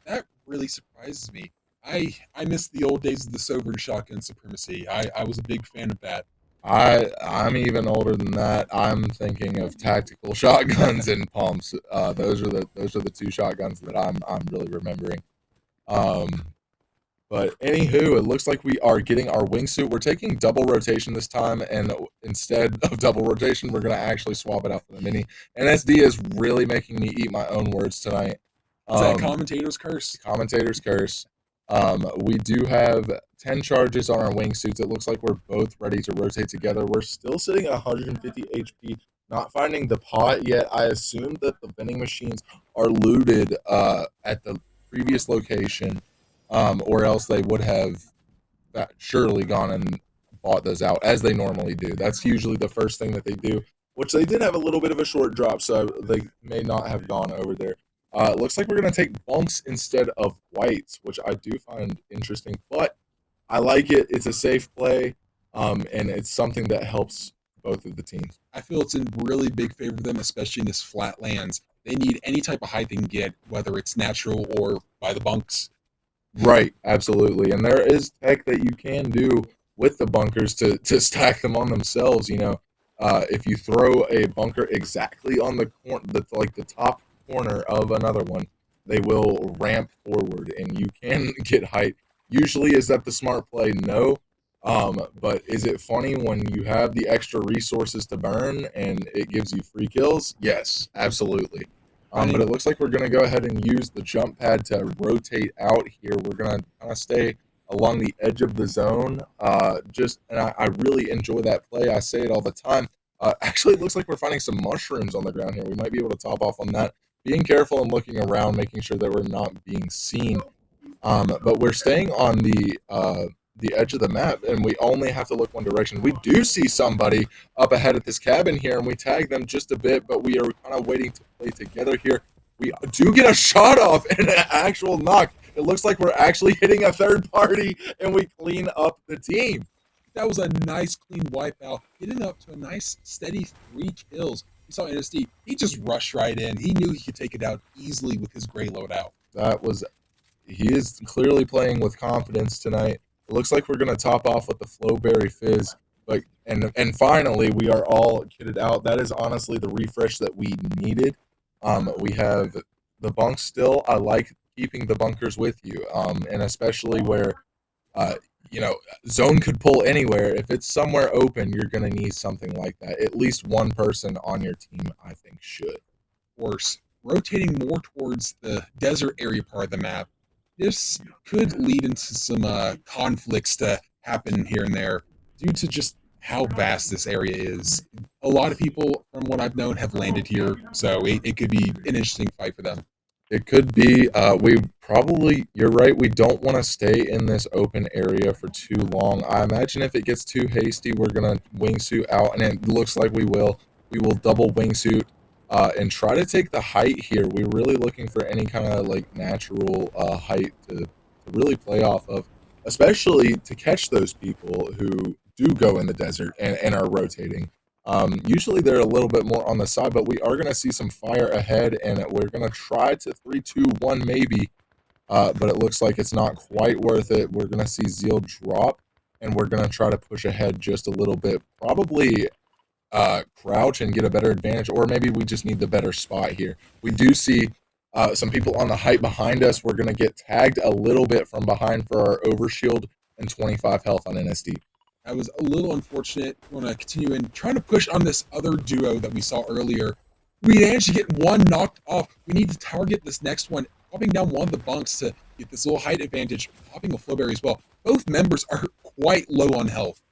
That really surprises me. I miss the old days of the sovereign shotgun supremacy. I was a big fan of that. I'm even older than that. I'm thinking of tactical shotguns and pumps. Those are the two shotguns that I'm really remembering. But anywho, it looks like we are getting our wingsuit. We're taking double rotation this time, and instead of double rotation, we're going to actually swap it out for the mini. And SD is really making me eat my own words tonight. Is that commentator's curse? Commentator's curse. We do have 10 charges on our wingsuits. It looks like we're both ready to rotate together. We're still sitting at 150 HP, not finding the pot yet. I assume that the vending machines are looted at the previous location, or else they would have surely gone and bought those out, as they normally do. That's usually the first thing that they do, which they did have a little bit of a short drop, so they may not have gone over there. It looks like we're going to take bunks instead of whites, which I do find interesting, but I like it. It's a safe play, and it's something that helps both of the teams. I feel it's in really big favor of them, especially in this flat lands. They need any type of height they can get, whether it's natural or by the bunks. Right, absolutely. And there is tech that you can do with the bunkers to stack them on themselves. You know, if you throw a bunker exactly on the top corner of another one, they will ramp forward, and you can get height. Usually, is that the smart play? No. But is it funny when you have the extra resources to burn and it gives you free kills? Yes, absolutely. But it looks like we're going to go ahead and use the jump pad to rotate out here. We're going to kind of stay along the edge of the zone. And I really enjoy that play. I say it all the time. Actually, it looks like we're finding some mushrooms on the ground here. We might be able to top off on that. Being careful and looking around, making sure that we're not being seen. But we're staying on the edge of the map, and we only have to look one direction. We do see somebody up ahead at this cabin here, and we tag them just a bit, but we are kind of waiting to play together here. We do get a shot off and an actual knock. It looks like we're actually hitting a third party, and we clean up the team. That was a nice, clean wipeout, getting up to a nice, steady 3 kills. We saw NSD. He just rushed right in. He knew he could take it out easily with his gray loadout. He is clearly playing with confidence tonight. It looks like we're going to top off with the Flowberry Fizz, and finally we are all kitted out. That is honestly the refresh that we needed. We have the bunks still. I like keeping the bunkers with you, and especially where zone could pull anywhere. If it's somewhere open, you're going to need something like that. At least one person on your team, I think, should. Worse, rotating more towards the desert area part of the map. This could lead into some conflicts to happen here and there due to just how vast this area is. A lot of people, from what I've known, have landed here, so it could be an interesting fight for them. It could be. You're right, we don't want to stay in this open area for too long. I imagine if it gets too hasty, we're going to wingsuit out, and it looks like we will. We will double wingsuit. And try to take the height here. We're really looking for any kind of natural height to really play off of, especially to catch those people who do go in the desert and are rotating. Usually they're a little bit more on the side, but we are going to see some fire ahead, and we're going to try to 3-2-1 maybe, but it looks like it's not quite worth it. We're going to see Zeal drop, and we're going to try to push ahead just a little bit, probably crouch and get a better advantage, or maybe we just need the better spot here. We do see some people on the height behind us. We're going to get tagged a little bit from behind for our overshield and 25 health on NSD. That was a little unfortunate. We want to continue in trying to push on this other duo that we saw earlier. We managed to get one knocked off. We need to target this next one, popping down one of the bunks to get this little height advantage, popping a flowberry as well. Both members are quite low on health.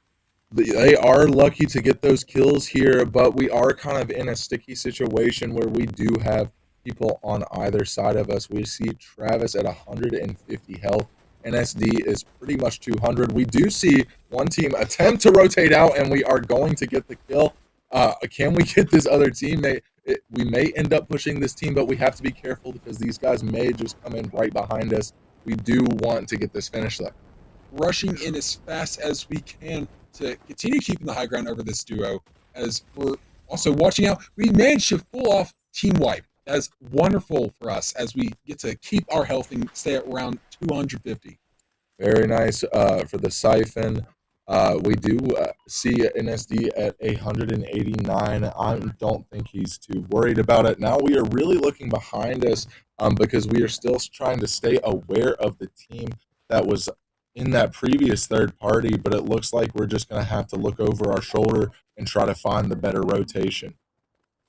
They are lucky to get those kills here, but we are kind of in a sticky situation where we do have people on either side of us. We see Travis at 150 health. NSD is pretty much 200. We do see one team attempt to rotate out, and we are going to get the kill. Can we get this other team? We may end up pushing this team, but we have to be careful because these guys may just come in right behind us. We do want to get this finish up. Rushing in as fast as we can to continue keeping the high ground over this duo, as we're also watching out. We managed to pull off team wipe. That's wonderful for us as we get to keep our health and stay at around 250. Very nice for the Siphon. We do see NSD at 189. I don't think he's too worried about it. Now we are really looking behind us because we are still trying to stay aware of the team that was in that previous third party, but it looks like we're just going to have to look over our shoulder and try to find the better rotation.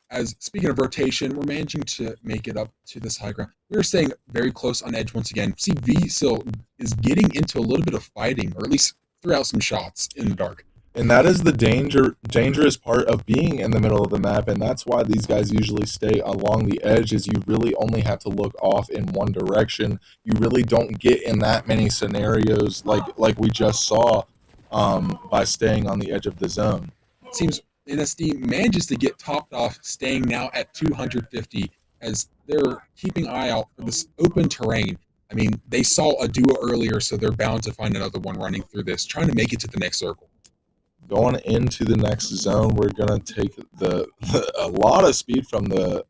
As speaking of rotation, we're managing to make it up to this high ground. We're staying very close on edge once again. See, V still is getting into a little bit of fighting, or at least threw out some shots in the dark. And that is the dangerous part of being in the middle of the map, and that's why these guys usually stay along the edge, is you really only have to look off in one direction. You really don't get in that many scenarios like we just saw by staying on the edge of the zone. It seems NSD manages to get topped off, staying now at 250 as they're keeping an eye out for this open terrain. I mean, they saw a duo earlier, so they're bound to find another one running through this, trying to make it to the next circle. Going into the next zone, we're gonna take a lot of speed from the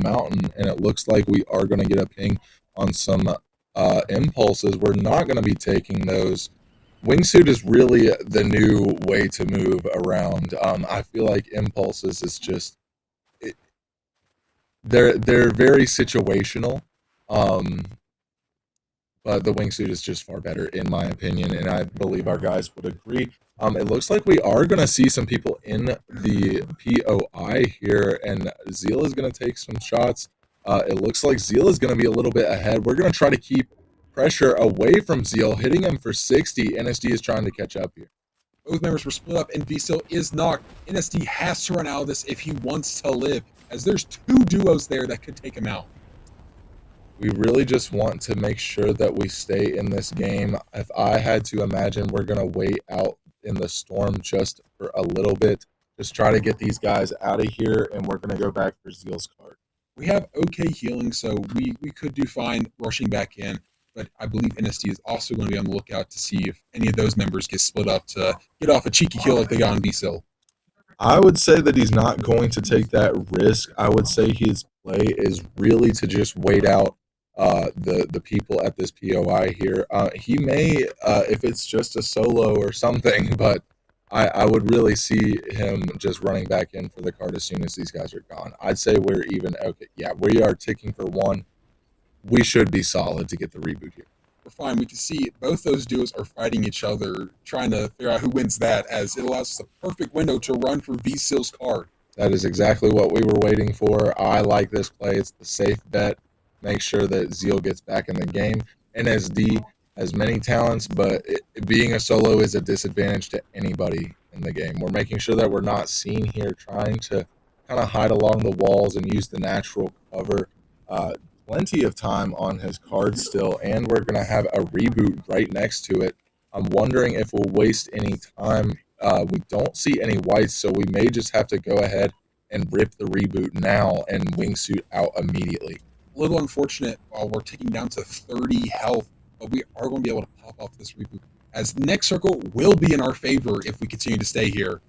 mountain, and it looks like we are gonna get a ping on some impulses. We're not gonna be taking those. Wingsuit is really the new way to move around. I feel like impulses is just they're very situational. But the wingsuit is just far better, in my opinion, and I believe our guys would agree. It looks like we are going to see some people in the POI here, and Zeal is going to take some shots. It looks like Zeal is going to be a little bit ahead. We're going to try to keep pressure away from Zeal, hitting him for 60. NSD is trying to catch up here. Both members were split up, and V-Still is knocked. NSD has to run out of this if he wants to live, as there's two duos there that could take him out. We really just want to make sure that we stay in this game. If I had to imagine, we're going to wait out in the storm just for a little bit. Just try to get these guys out of here, and we're going to go back for Zeal's card. We have okay healing, so we could do fine rushing back in. But I believe NSD is also going to be on the lookout to see if any of those members get split up to get off a cheeky kill like they got on V-Still. I would say that he's not going to take that risk. I would say his play is really to just wait out the people at this POI here. He may, if it's just a solo or something, but I would really see him just running back in for the card as soon as these guys are gone. I'd say we're even okay. Yeah, we are ticking for one. We should be solid to get the reboot here. We're fine. We can see both those duos are fighting each other, trying to figure out who wins that, as it allows us a perfect window to run for V-Sill's card. That is exactly what we were waiting for. I like this play. It's the safe bet. Make sure that Zeal gets back in the game. NSD has many talents, but being a solo is a disadvantage to anybody in the game. We're making sure that we're not seen here trying to kind of hide along the walls and use the natural cover. Plenty of time on his card still, and we're going to have a reboot right next to it. I'm wondering if we'll waste any time. We don't see any whites, so we may just have to go ahead and rip the reboot now and wingsuit out immediately. A little unfortunate while we're taking down to 30 health, but we are going to be able to pop off this reboot, as the next circle will be in our favor if we continue to stay here.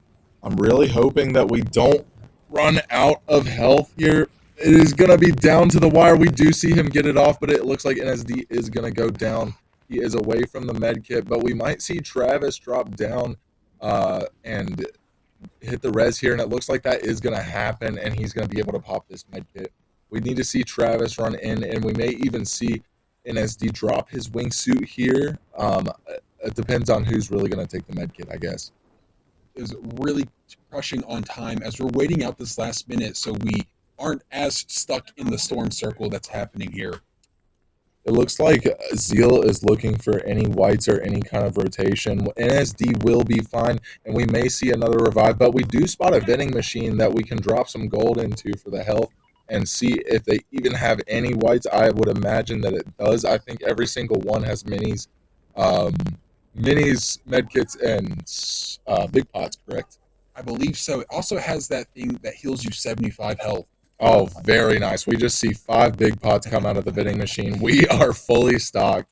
I'm really hoping that we don't run out of health here. It is going to be down to the wire. We do see him get it off, but it looks like NSD is going to go down. He is away from the med kit, but we might see Travis drop down, and hit the res here, and it looks like that is going to happen, and he's going to be able to pop this med kit. We need to see Travis run in, and we may even see NSD drop his wingsuit here. It depends on who's really going to take the med kit, I guess. Is really crushing on time as we're waiting out this last minute so we aren't as stuck in the storm circle that's happening here. It looks like Zeal is looking for any whites or any kind of rotation. NSD will be fine, and we may see another revive, but we do spot a vending machine that we can drop some gold into for the health and see if they even have any whites. I would imagine that it does. I think every single one has minis, medkits, and big pots, correct? I believe so. It also has that thing that heals you 75 health. Oh, very nice. We just see 5 big pots come out of the vending machine. We are fully stocked.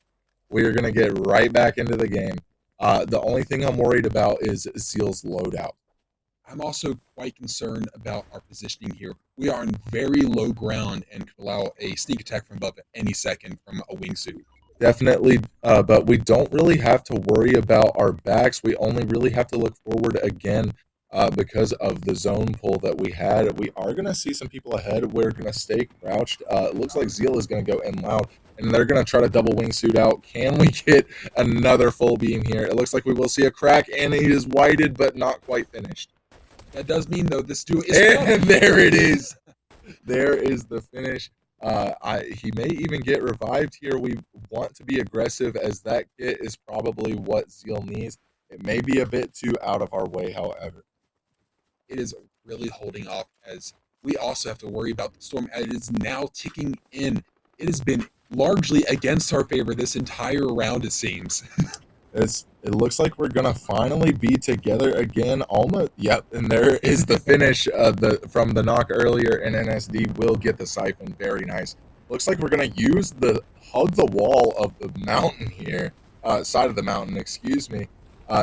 We are going to get right back into the game. The only thing I'm worried about is Zeal's loadout. I'm also quite concerned about our positioning here. We are in very low ground and could allow a sneak attack from above at any second from a wingsuit. Definitely, but we don't really have to worry about our backs. We only really have to look forward again. Because of the zone pull that we had. We are going to see some people ahead. We're going to stay crouched. It looks like Zeal is going to go in loud, and they're going to try to double wingsuit out. Can we get another full beam here? It looks like we will see a crack, and he is whited, but not quite finished. That does mean, though, this duo is... And there it is. There is the finish. He may even get revived here. We want to be aggressive, as that kit is probably what Zeal needs. It may be a bit too out of our way, however. It is really holding off, as we also have to worry about the storm as it is now ticking in. It has been largely against our favor this entire round, it seems. It looks like we're gonna finally be together again. Almost, yep. And there is the finish from the knock earlier, and NSD will get the siphon. Very nice. Looks like we're gonna use the hug the wall of the mountain here, side of the mountain. Excuse me.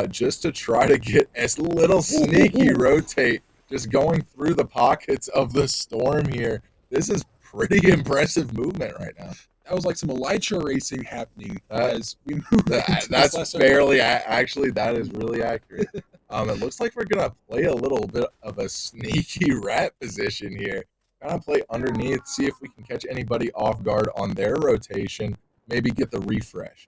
Just to try to get a little sneaky rotate, just going through the pockets of the storm here. This is pretty impressive movement right now. That was like some Elytra racing happening as we moved. That's fairly, actually, that is really accurate. It looks like we're going to play a little bit of a sneaky rat position here. Kind of play underneath, see if we can catch anybody off guard on their rotation, maybe get the refresh.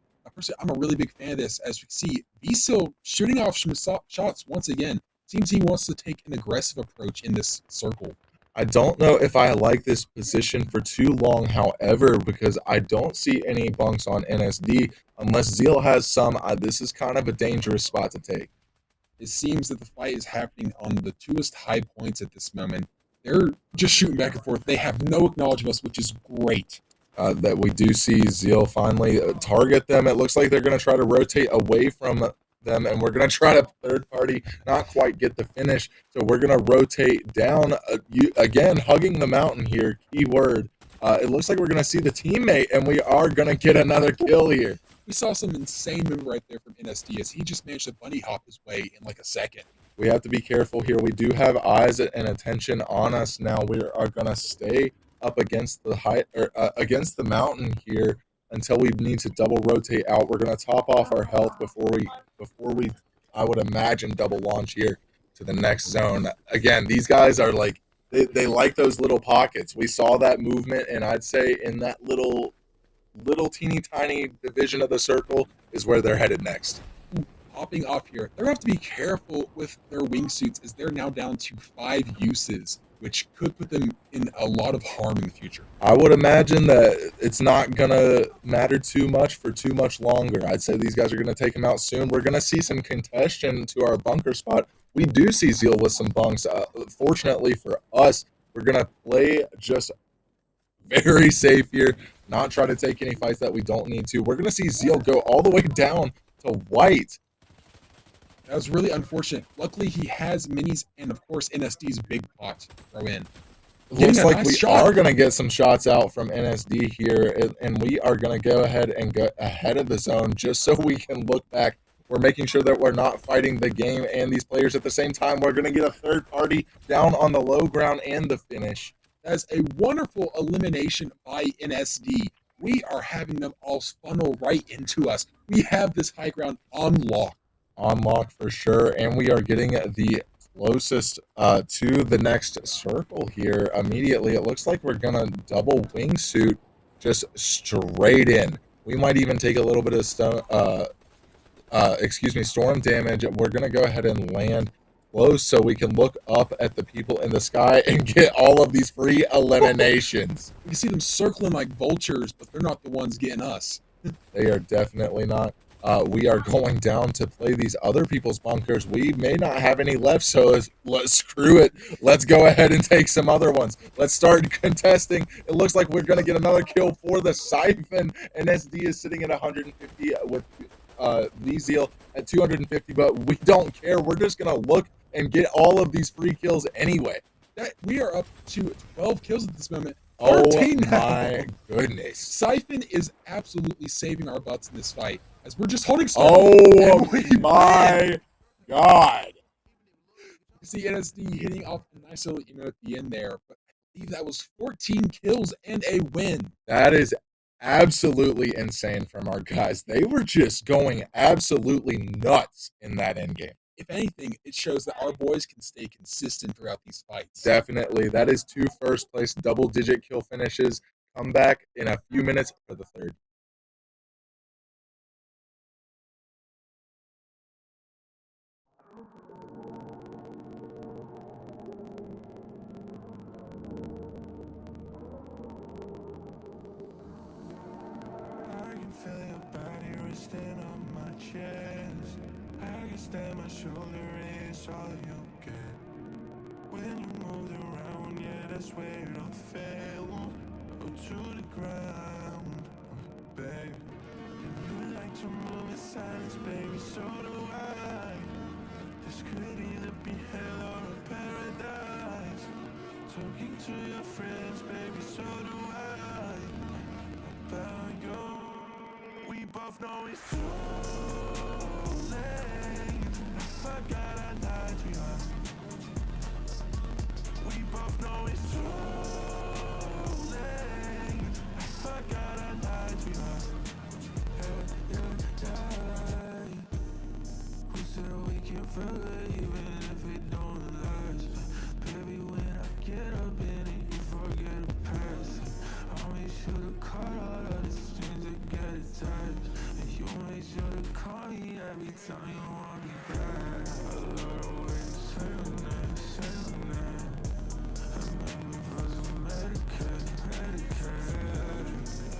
I'm a really big fan of this. As we see, Vsil shooting off some shots once again. Seems he wants to take an aggressive approach in this circle. I don't know if I like this position for too long, however, because I don't see any bunks on NSD unless Zeal has some. This is kind of a dangerous spot to take. It seems that the fight is happening on the 2-est high points at this moment. They're just shooting back and forth. They have no acknowledgement of us, which is great. That we do see Zeal finally target them. It looks like they're going to try to rotate away from them, and we're going to try to third party, not quite get the finish. So we're going to rotate down, again, hugging the mountain here, key word. It looks like we're going to see the teammate, and we are going to get another kill here. We saw some insane move right there from NSD as he just managed to bunny hop his way in like a second. We have to be careful here. We do have eyes and attention on us now. We are going to stay up against the against the mountain here until we need to double rotate out. We're going to top off our health before we I would imagine double launch here to the next zone. Again, these guys are like they like those little pockets. We saw that movement, and I'd say in that little teeny tiny division of the circle is where they're headed next. Hopping off here, they're going to have to be careful with their wingsuits as they're now down to 5 uses, which could put them in a lot of harm in the future. I would imagine that it's not going to matter too much for too much longer. I'd say these guys are going to take them out soon. We're going to see some contention to our bunker spot. We do see Zeal with some bunks. Fortunately for us, we're going to play just very safe here, not try to take any fights that we don't need to. We're going to see Zeal go all the way down to white. That was really unfortunate. Luckily, he has minis and, of course, NSD's big pot to throw in. Looks like we are going to get some shots out from NSD here, and we are going to go ahead and go ahead of the zone just so we can look back. We're making sure that we're not fighting the game and these players at the same time. We're going to get a third party down on the low ground and the finish. That's a wonderful elimination by NSD. We are having them all funnel right into us. We have this high ground on lock. On lock for sure, and we are getting the closest to the next circle here immediately. It looks like we're gonna double wingsuit just straight in. We might even take a little bit of storm damage. We're gonna go ahead and land close so we can look up at the people in the sky and get all of these free eliminations. You can see them circling like vultures, but they're not the ones getting us. They are definitely not. We are going down to play these other people's bunkers. We may not have any left, so let's screw it. Let's go ahead and take some other ones. Let's start contesting. It looks like we're going to get another kill for the Siphon. And SD is sitting at 150 with Weasel at 250, but we don't care. We're just going to look and get all of these free kills anyway. We are up to 12 kills at this moment. Oh 13 now. my goodness. Siphon is absolutely saving our butts in this fight as we're just holding Oh my god. You see NSD hitting off a nice little emote at the end there, but I believe that was 14 kills and a win. That is absolutely insane from our guys. They were just going absolutely nuts in that end game. If anything, it shows that our boys can stay consistent throughout these fights. Definitely. That is 2 first-place double-digit kill finishes. Come back in a few minutes for the third. I can feel your body resting on my chest. I can stand my shoulder, it's all you get. When you move around, yeah, that's where it all fell. Oh, to the ground, babe. And you like to move in silence, baby, so do I. This could either be hell or a paradise. Talking to your friends, baby, so do I. About you, we both know it's too late. I forgot I lied to you. We both know it's too late. I forgot I lied to you. We said we can forget even if it don't last. Baby, when I get up in it, you forget the past. I'll make sure to cut all of the strings that get attached. And you make sure to call me every time you want me back. I love the way you say that. I make me for some Medicaid.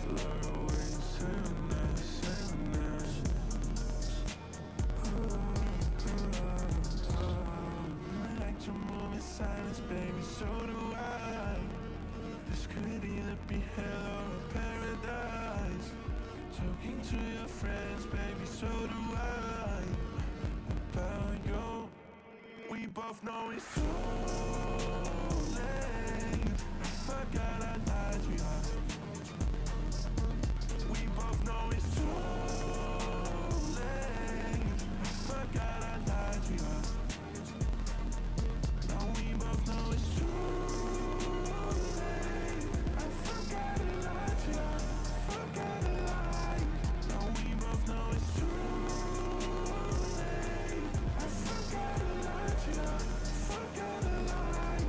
Love the way you say that. I like to move in silence, baby, so do I. This could either be hell or a paradise. Talking to your friends, baby, so do I. About you, we both know it's too late. I forgot I lied to you. We both know it's too late. I forgot I lied to you. Now we both know it's too late. I forgot I lied to you. Forgot I lied. Now we both know it's too late. I forgot I lied to you. Forgot I lied.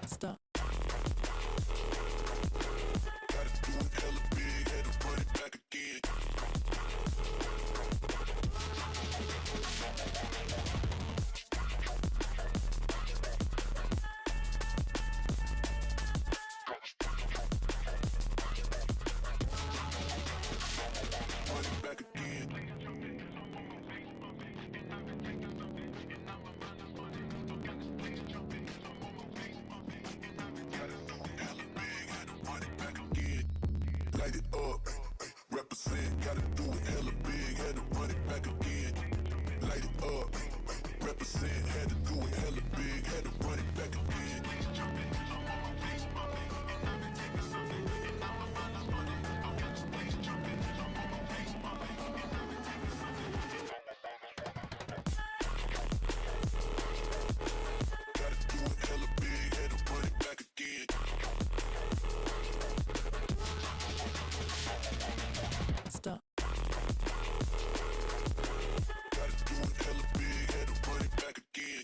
Stop. Light it up, represent, gotta do it hella big, had to run it back again. Light it up, represent, had to do it hella big, had to run it back again. Gotta do it hella big, had to run it back again. Stop. Gotta do it hella big, had to run it back again.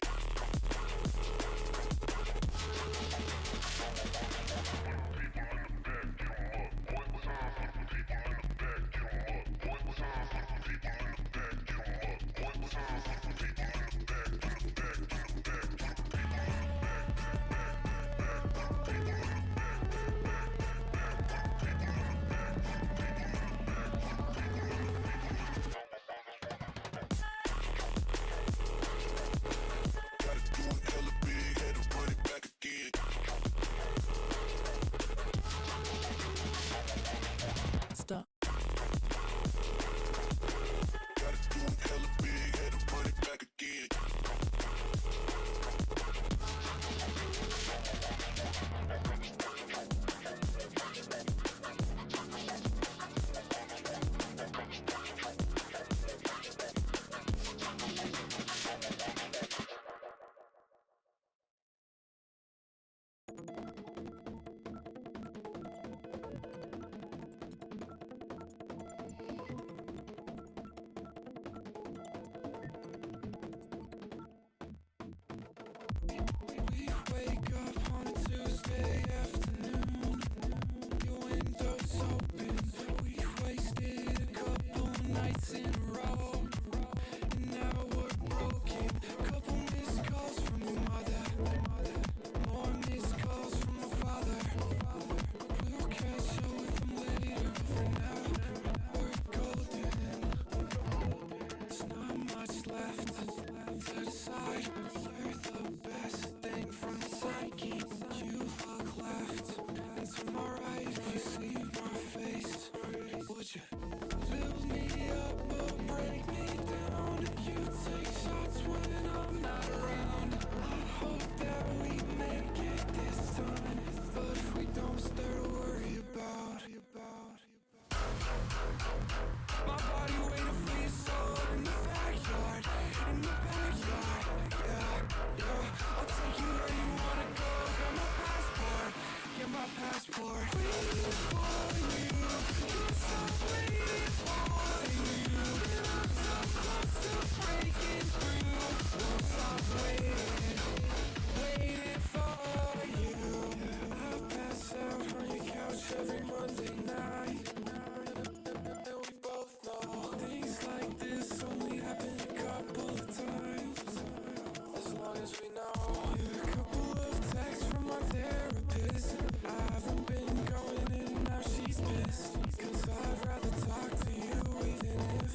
passport. Waiting for you, can't stop waiting for you. And I'm so close to breaking through. Won't stop waiting, waiting for you. I pass out on your couch every Monday night. And we both know things like this only happen a couple of times. As long as we know. A couple of texts from my therapist. I haven't been going in, now she's pissed. Cause I'd rather talk to you even if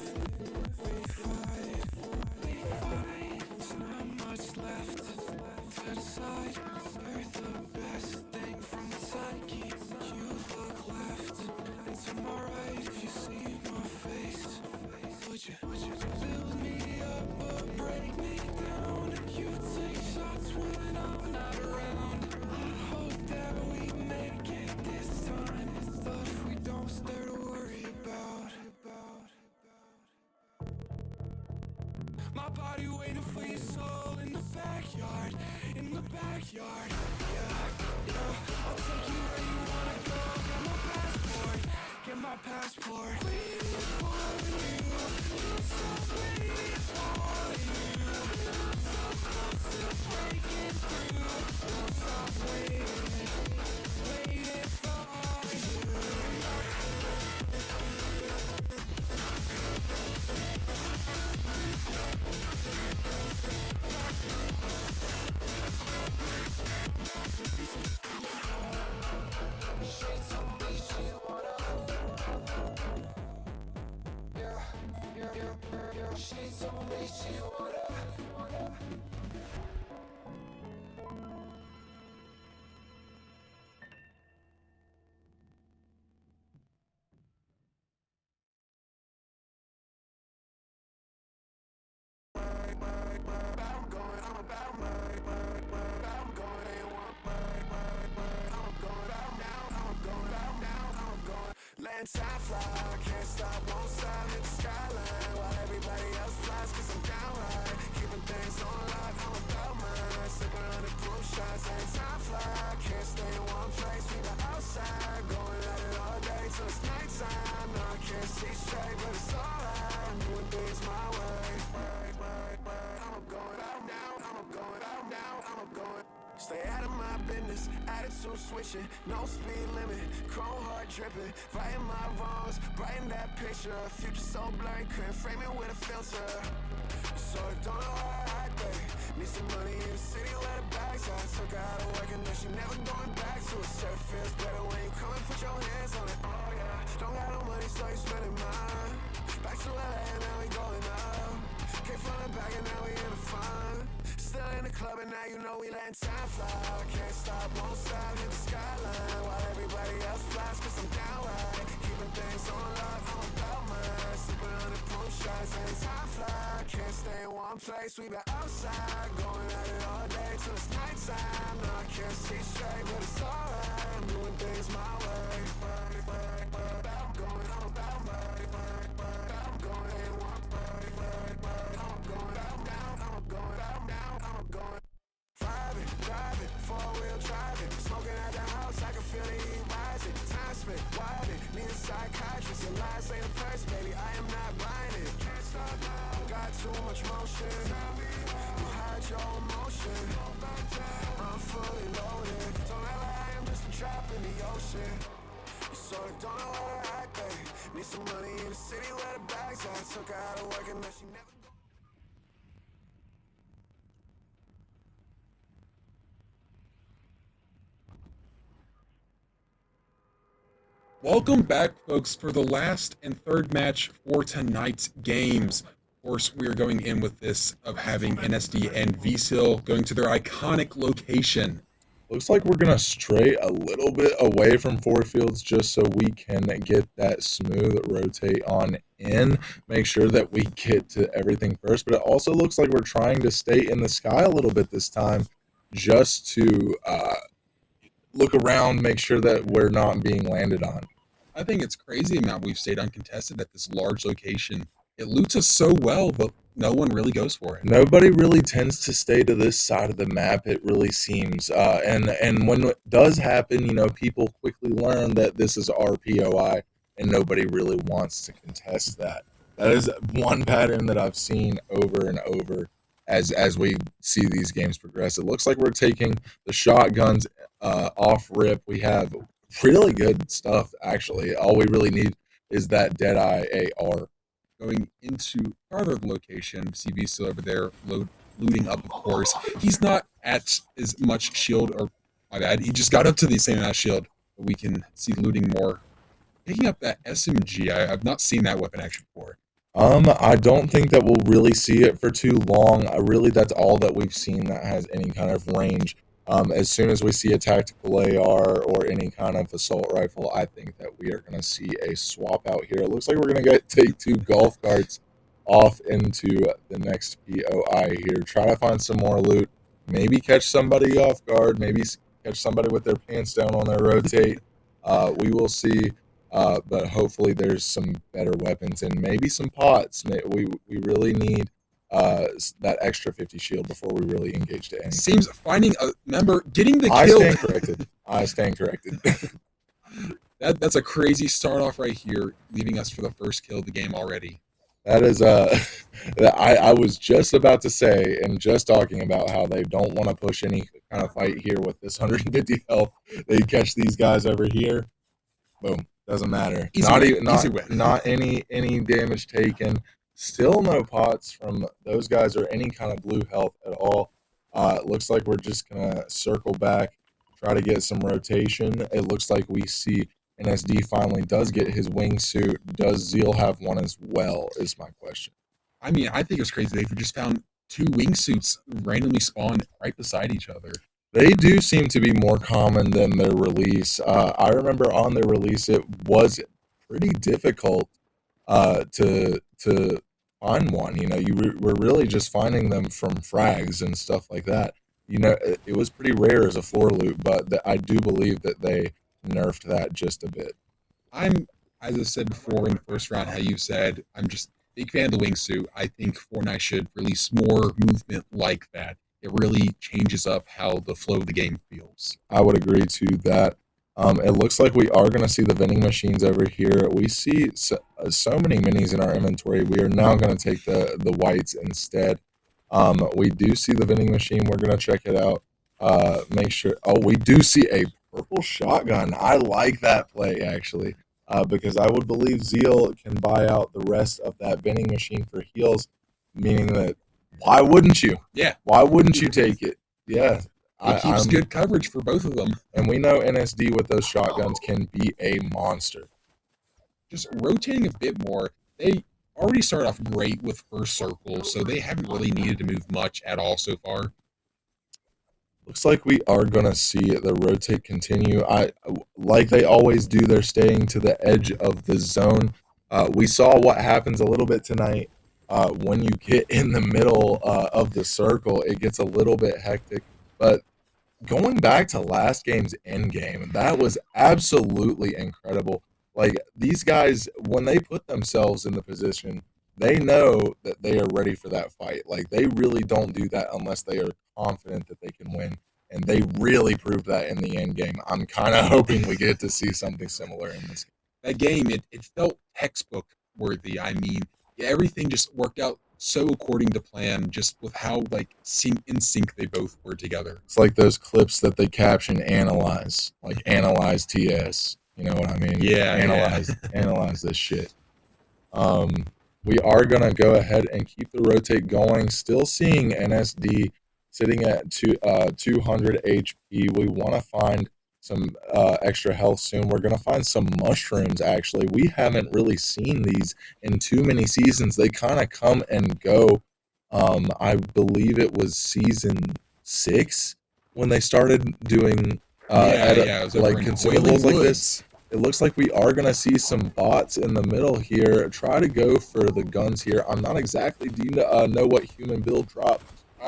we fight. There's not much left to decide. You're the best thing from the psyche. You look left and to my right. If you see my face, would you build me up or break me down? You take shots when I'm not around. I hope that we make it this time. But if we don't, it's there to worry about. My body waiting for your soul in the backyard, in the backyard. Yeah, I'll take you where you wanna go. Get my passport. Waiting for you, can't stop waiting for you. And I'm so close to breaking through. Won't stop waiting, waiting for you. She told me she wanna. Letting time fly, can't stop, won't stop, hit the skyline. While everybody else flies, cause I'm down right. Keeping things on lock, I'm about mine. Sipping 100 proof shots, letting time fly. Can't stay in one place, we the outside. Going at it all day till it's nighttime. No, I can't see straight, but it's alright. I'm doing things my way. I'm going out now, I'm going out now, I'm going. Stay out of my business, attitude switching, no speed limit, chrome heart dripping, righting my wrongs, brighten that picture, future so blurry, couldn't frame it with a filter. So I don't know how I act, babe. Need some money in the city where the bags are. Took her out of work and then she never going back to it. Surf feels better when you come and put your hands on it. Oh yeah, don't got no money so you spending mine. Back to LA and now we going up. Came from the back and now we in the fun. Still in the club and now you know we letting time fly. Can't stop, won't stop, hit the skyline. While everybody else flies cause I'm down right. Keeping things on lock, I'm about mine. Sipping 100 proof shots, letting time fly. Can't stay in one place, we the outside. Going at it all day till it's nighttime. No, I can't see straight, but it's alright. I'm doing things my way. I'm going, I'm about mine. I'm going in one way. I'm going out now, I'm going out now, I'm going. Driving, four-wheel driving. Smoking at the house, I can feel the heat rising. Time spent, wilding, need a psychiatrist. Your lies ain't a purse, baby, I am not buying it. Can't stop now, got too much motion. You hide your emotion. I'm fully loaded. Don't ever I am just a drop in the ocean. You sort of don't know how to act, babe. Need some money in the city where the bags are. Took her out of work and then she never. Welcome back, folks, for the last and third match for tonight's games. Of course, we are going in with this of having NSD and VSIL going to their iconic location. Looks like we're going to stray a little bit away from four fields just so we can get that smooth rotate on in. Make sure that we get to everything first. But it also looks like we're trying to stay in the sky a little bit this time just to look around, make sure that we're not being landed on. I think it's crazy the amount we've stayed uncontested at this large location. It loots us so well, but no one really goes for it. Nobody really tends to stay to this side of the map, it really seems. And when it does happen, people quickly learn that this is RPOI, and nobody really wants to contest that. That is one pattern that I've seen over and over as we see these games progress. It looks like we're taking the shotguns off rip. We have really good stuff, actually. All we really need is that Deadeye AR. Going into farther location, CB still over there, looting up, of course. He's not at as much shield, or my bad, he just got up to the same amount of shield, but we can see looting more. Picking up that SMG, I've not seen that weapon actually before. I don't think that we'll really see it for too long. Really, that's all that we've seen that has any kind of range. As soon as we see a tactical AR or any kind of assault rifle, I think that we are going to see a swap out here. It looks like we're going to take 2 golf carts off into the next POI here. Try to find some more loot. Maybe catch somebody off guard. Maybe catch somebody with their pants down on their rotate. We will see. But hopefully there's some better weapons and maybe some pots. We really need that extra 50 shield before we really engage to anything. Seems finding a member, getting the I kill. stand corrected. That's a crazy start off right here, leaving us for the first kill of the game already. That is I was just about to say and just talking about how they don't want to push any kind of fight here with this 150 health. They catch these guys over here. Boom. Doesn't matter. Not any damage taken. Still no pots from those guys or any kind of blue health at all. It looks like we're just gonna circle back, try to get some rotation. It looks like we see NSD finally does get his wingsuit. Does Zeal have one as well? Is my question. I mean, I think it was crazy. They just found 2 wingsuits randomly spawned right beside each other. They do seem to be more common than their release. I remember on their release, it was pretty difficult to find one. You were really just finding them from frags and stuff like that. It was pretty rare as a floor loot, but I do believe that they nerfed that just a bit. As I said before in the first round, how you said, I'm just a big fan of the wingsuit. I think Fortnite should release more movement like that. It really changes up how the flow of the game feels. I would agree to that. It looks like we are going to see the vending machines over here. We see so many minis in our inventory. We are now going to take the whites instead. We do see the vending machine. We're going to check it out. Make sure. Oh, we do see a purple shotgun. I like that play, actually, because I would believe Zeal can buy out the rest of that vending machine for heals, meaning that why wouldn't you? Yeah. Why wouldn't you take it? Yeah. It keeps good coverage for both of them. And we know NSD with those shotguns can be a monster. Just rotating a bit more. They already started off great with first circle, so they haven't really needed to move much at all so far. Looks like we are going to see the rotate continue. Like they always do, they're staying to the edge of the zone. We saw what happens a little bit tonight. When you get in the middle of the circle, it gets a little bit hectic. But going back to last game's end game, that was absolutely incredible. Like, these guys, when they put themselves in the position, they know that they are ready for that fight. Like, they really don't do that unless they are confident that they can win. And they really proved that in the end game. I'm kind of hoping we get to see something similar in this game. That game, it felt textbook worthy. I mean, everything just worked out so according to plan, just with how in sync they both were together. It's like those clips that they caption analyze, like analyze TS. You know what I mean? Yeah. Analyze this shit. We are gonna go ahead and keep the rotate going. Still seeing NSD sitting at 200 HP. We want to find some extra health soon. We're going to find some mushrooms, actually. We haven't really seen these in too many seasons. They kind of come and go. I believe it was season 6 when they started doing consumables like this. It looks like we are going to see some bots in the middle here. Try to go for the guns here. I'm not exactly... Do you know what human build dropped?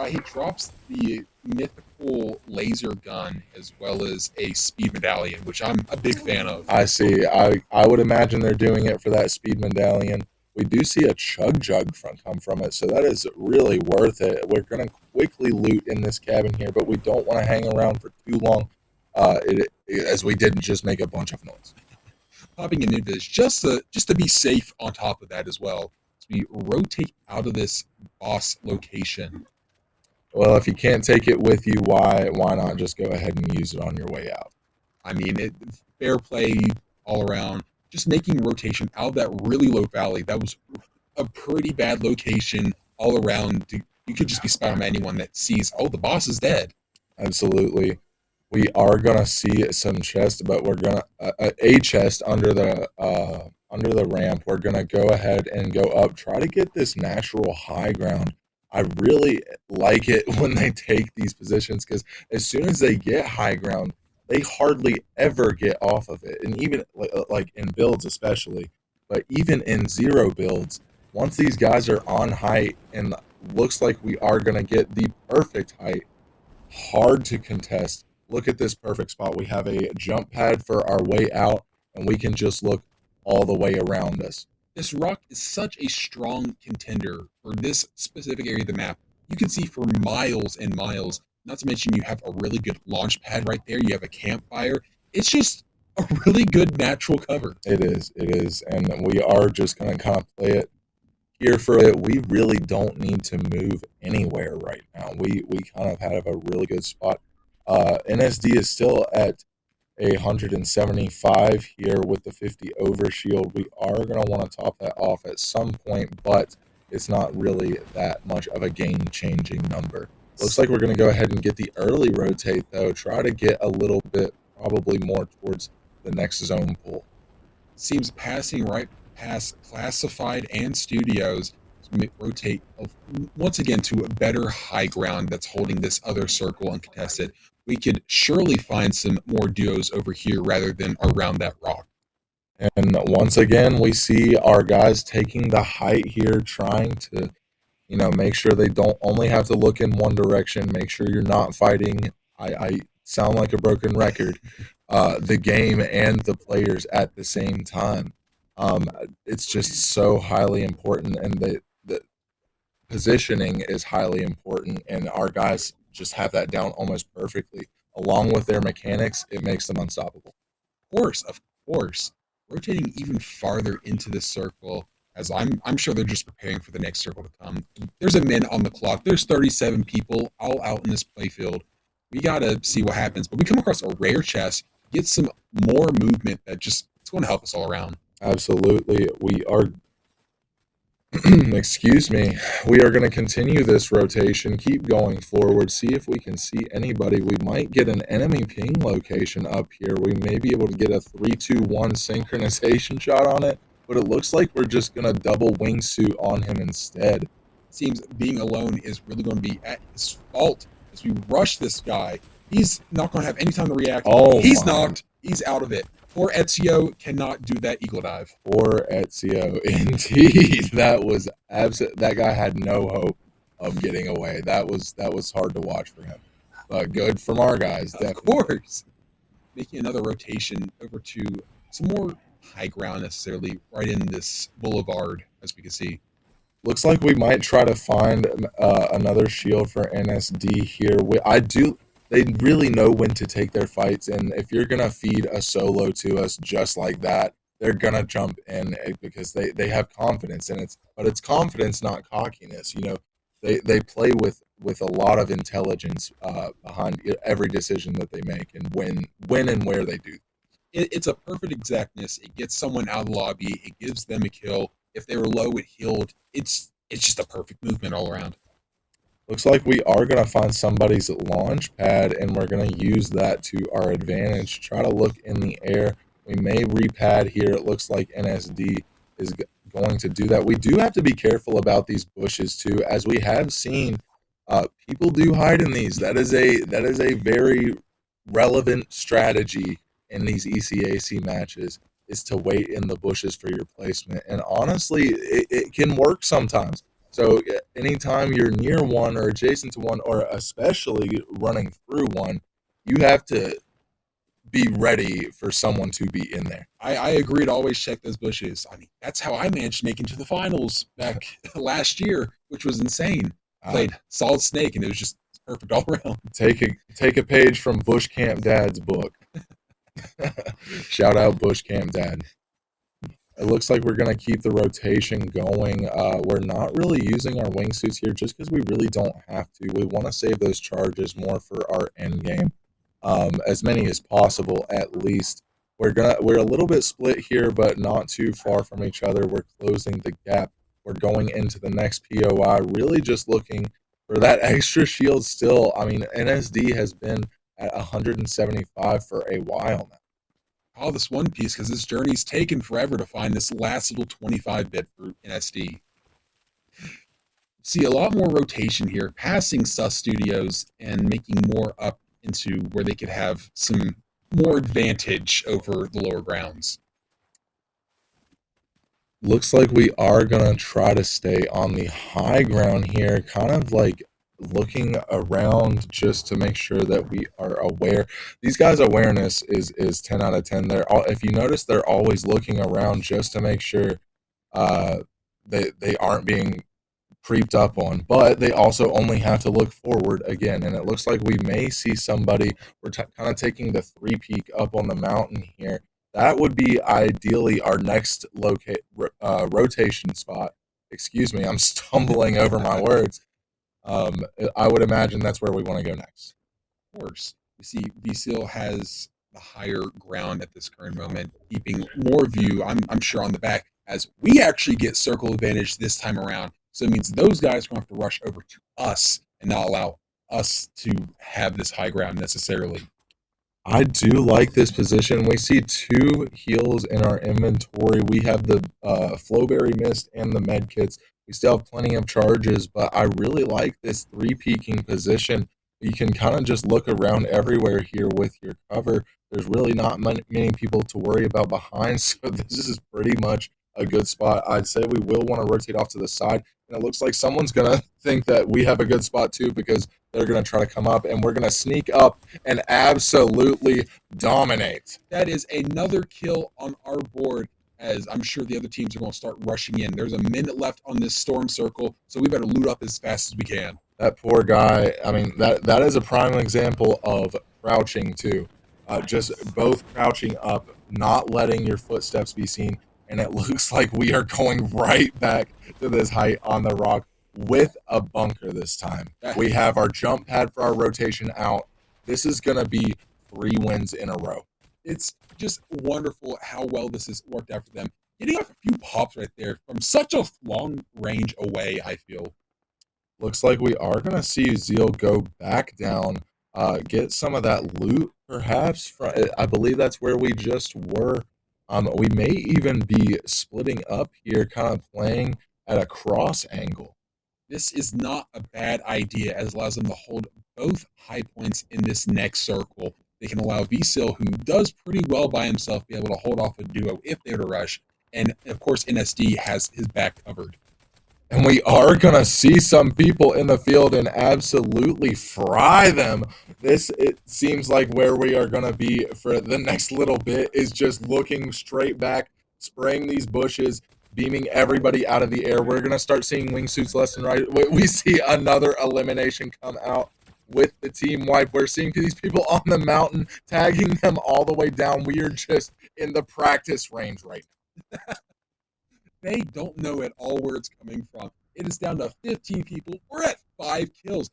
He drops the mythical laser gun as well as a speed medallion, which I'm a big fan of. I see. I would imagine they're doing it for that speed medallion. We do see a Chug Jug come from it, so that is really worth it. We're going to quickly loot in this cabin here, but we don't want to hang around for too long, as we didn't just make a bunch of noise. Popping into this just to be safe on top of that as well. So we rotate out of this boss location. Well, if you can't take it with you, why not just go ahead and use it on your way out? I mean, fair play all around. Just making rotation out of that really low valley. That was a pretty bad location all around. You could just be spot on anyone that sees, oh, the boss is dead. Absolutely. We are gonna see some chests, but we're gonna a chest under the ramp. We're gonna go ahead and go up, try to get this natural high ground. I really like it when they take these positions, because as soon as they get high ground, they hardly ever get off of it. And even like in builds especially, but even in zero builds, once these guys are on height and looks like we are going to get the perfect height, hard to contest. Look at this perfect spot. We have a jump pad for our way out, and we can just look all the way around us. This rock is such a strong contender for this specific area of the map. You can see for miles and miles. Not to mention you have a really good launch pad right there. You have a campfire. It's just a really good natural cover. It is. And we are just going to kind of play it here for it. We really don't need to move anywhere right now. We kind of have a really good spot. NSD is still at 175 here with the 50 overshield. We are going to want to top that off at some point, but it's not really that much of a game-changing number. Looks like we're going to go ahead and get the early rotate, though. Try to get a little bit, probably more towards the next zone pool. Seems passing right past Classified and Studios to rotate once again to a better high ground that's holding this other circle uncontested. We could surely find some more duos over here rather than around that rock. And once again, we see our guys taking the height here, trying to make sure they don't only have to look in one direction. Make sure you're not fighting. I sound like a broken record. The game and the players at the same time. It's just so highly important, and the positioning is highly important, and our guys just have that down almost perfectly. Along with their mechanics, it makes them unstoppable. Of course. Rotating even farther into this circle, as I'm sure they're just preparing for the next circle to come. There's a minute on the clock. There's 37 people all out in this playfield. We gotta see what happens. But we come across a rare chest, get some more movement it's going to help us all around. Absolutely. We are excuse me. We are going to continue this rotation, keep going forward, see if we can see anybody. We might get an enemy ping location up here. We may be able to get a 3-2-1 synchronization shot on it, but it looks like we're just going to double wingsuit on him instead. Seems being alone is really going to be at his fault as we rush this guy. He's not going to have any time to react. He's knocked. He's out of it. Poor Ezio cannot do that eagle dive. Poor Ezio, indeed. That was that guy had no hope of getting away. That was hard to watch for him. But good from our guys, definitely. Of course. Making another rotation over to some more high ground necessarily, right in this boulevard, as we can see. Looks like we might try to find another shield for NSD here. They really know when to take their fights, and if you're going to feed a solo to us just like that, they're going to jump in because they have confidence in it. But it's confidence, not cockiness. They play with a lot of intelligence behind every decision that they make, and when and where they do. It's a perfect exactness. It gets someone out of the lobby. It gives them a kill. If they were low, it healed. It's just a perfect movement all around. Looks like we are going to find somebody's launch pad, and we're going to use that to our advantage. Try to look in the air. We may repad here. It looks like NSD is going to do that. We do have to be careful about these bushes, too, as we have seen people do hide in these. That is a very relevant strategy in these ECAC matches, is to wait in the bushes for your placement. And honestly, it can work sometimes. So anytime you're near one or adjacent to one, or especially running through one, you have to be ready for someone to be in there. I agree to always check those bushes. I mean, that's how I managed to make it to the finals back last year, which was insane. Played Solid Snake, and it was just perfect all around. Take a page from Bush Camp Dad's book. Shout out Bush Camp Dad. It looks like we're going to keep the rotation going. We're not really using our wingsuits here just because we really don't have to. We want to save those charges more for our end game. As many as possible, at least. We're a little bit split here, but not too far from each other. We're closing the gap. We're going into the next POI, really just looking for that extra shield still. I mean, NSD has been at 175 for a while now. Call this One Piece because this journey's taken forever to find this last little 25-bit for NSD. See a lot more rotation here, passing Sus Studios and making more up into where they could have some more advantage over the lower grounds. Looks like we are going to try to stay on the high ground here, kind of like looking around just to make sure that we are aware. These guys' awareness is 10 out of 10. If you notice, they're always looking around just to make sure they aren't being creeped up on, but they also only have to look forward again. And it looks like we may see somebody. We're kind of taking the 3-peak up on the mountain here. That would be ideally our next rotation spot. Excuse me, I'm stumbling over my words. I would imagine that's where we want to go next. Of course. You see, VSEAL has the higher ground at this current moment, keeping more view, I'm sure, on the back, as we actually get circle advantage this time around. So it means those guys are going to have to rush over to us and not allow us to have this high ground necessarily. I do like this position. We see 2 heals in our inventory. We have the Flowberry Mist and the med kits. We still have plenty of charges, but I really like this 3-peaking position. You can kind of just look around everywhere here with your cover. There's really not many people to worry about behind, so this is pretty much a good spot. I'd say we will want to rotate off to the side, and it looks like someone's going to think that we have a good spot too, because they're going to try to come up, and we're going to sneak up and absolutely dominate. That is another kill on our board, as I'm sure the other teams are going to start rushing in. There's a minute left on this storm circle, so we better loot up as fast as we can. That poor guy, I mean, that is a prime example of crouching too. Just both crouching up, not letting your footsteps be seen, and it looks like we are going right back to this height on the rock with a bunker this time. We have our jump pad for our rotation out. This is going to be 3 wins in a row. It's just wonderful how well this has worked out for them. Getting off a few pops right there from such a long range away, I feel. Looks like we are going to see Zeal go back down, get some of that loot, perhaps. I believe that's where we just were. We may even be splitting up here, kind of playing at a cross angle. This is not a bad idea, as it allows them to hold both high points in this next circle. They can allow VSEAL, who does pretty well by himself, be able to hold off a duo if they were to rush. And, of course, NSD has his back covered. And we are going to see some people in the field and absolutely fry them. It seems like where we are going to be for the next little bit is just looking straight back, spraying these bushes, beaming everybody out of the air. We're going to start seeing wingsuits left and right. We see another elimination come out with the team wipe. We're seeing these people on the mountain, tagging them all the way down. We are just in the practice range right now. They don't know at all where it's coming from. It is down to 15 people. We're at 5 kills.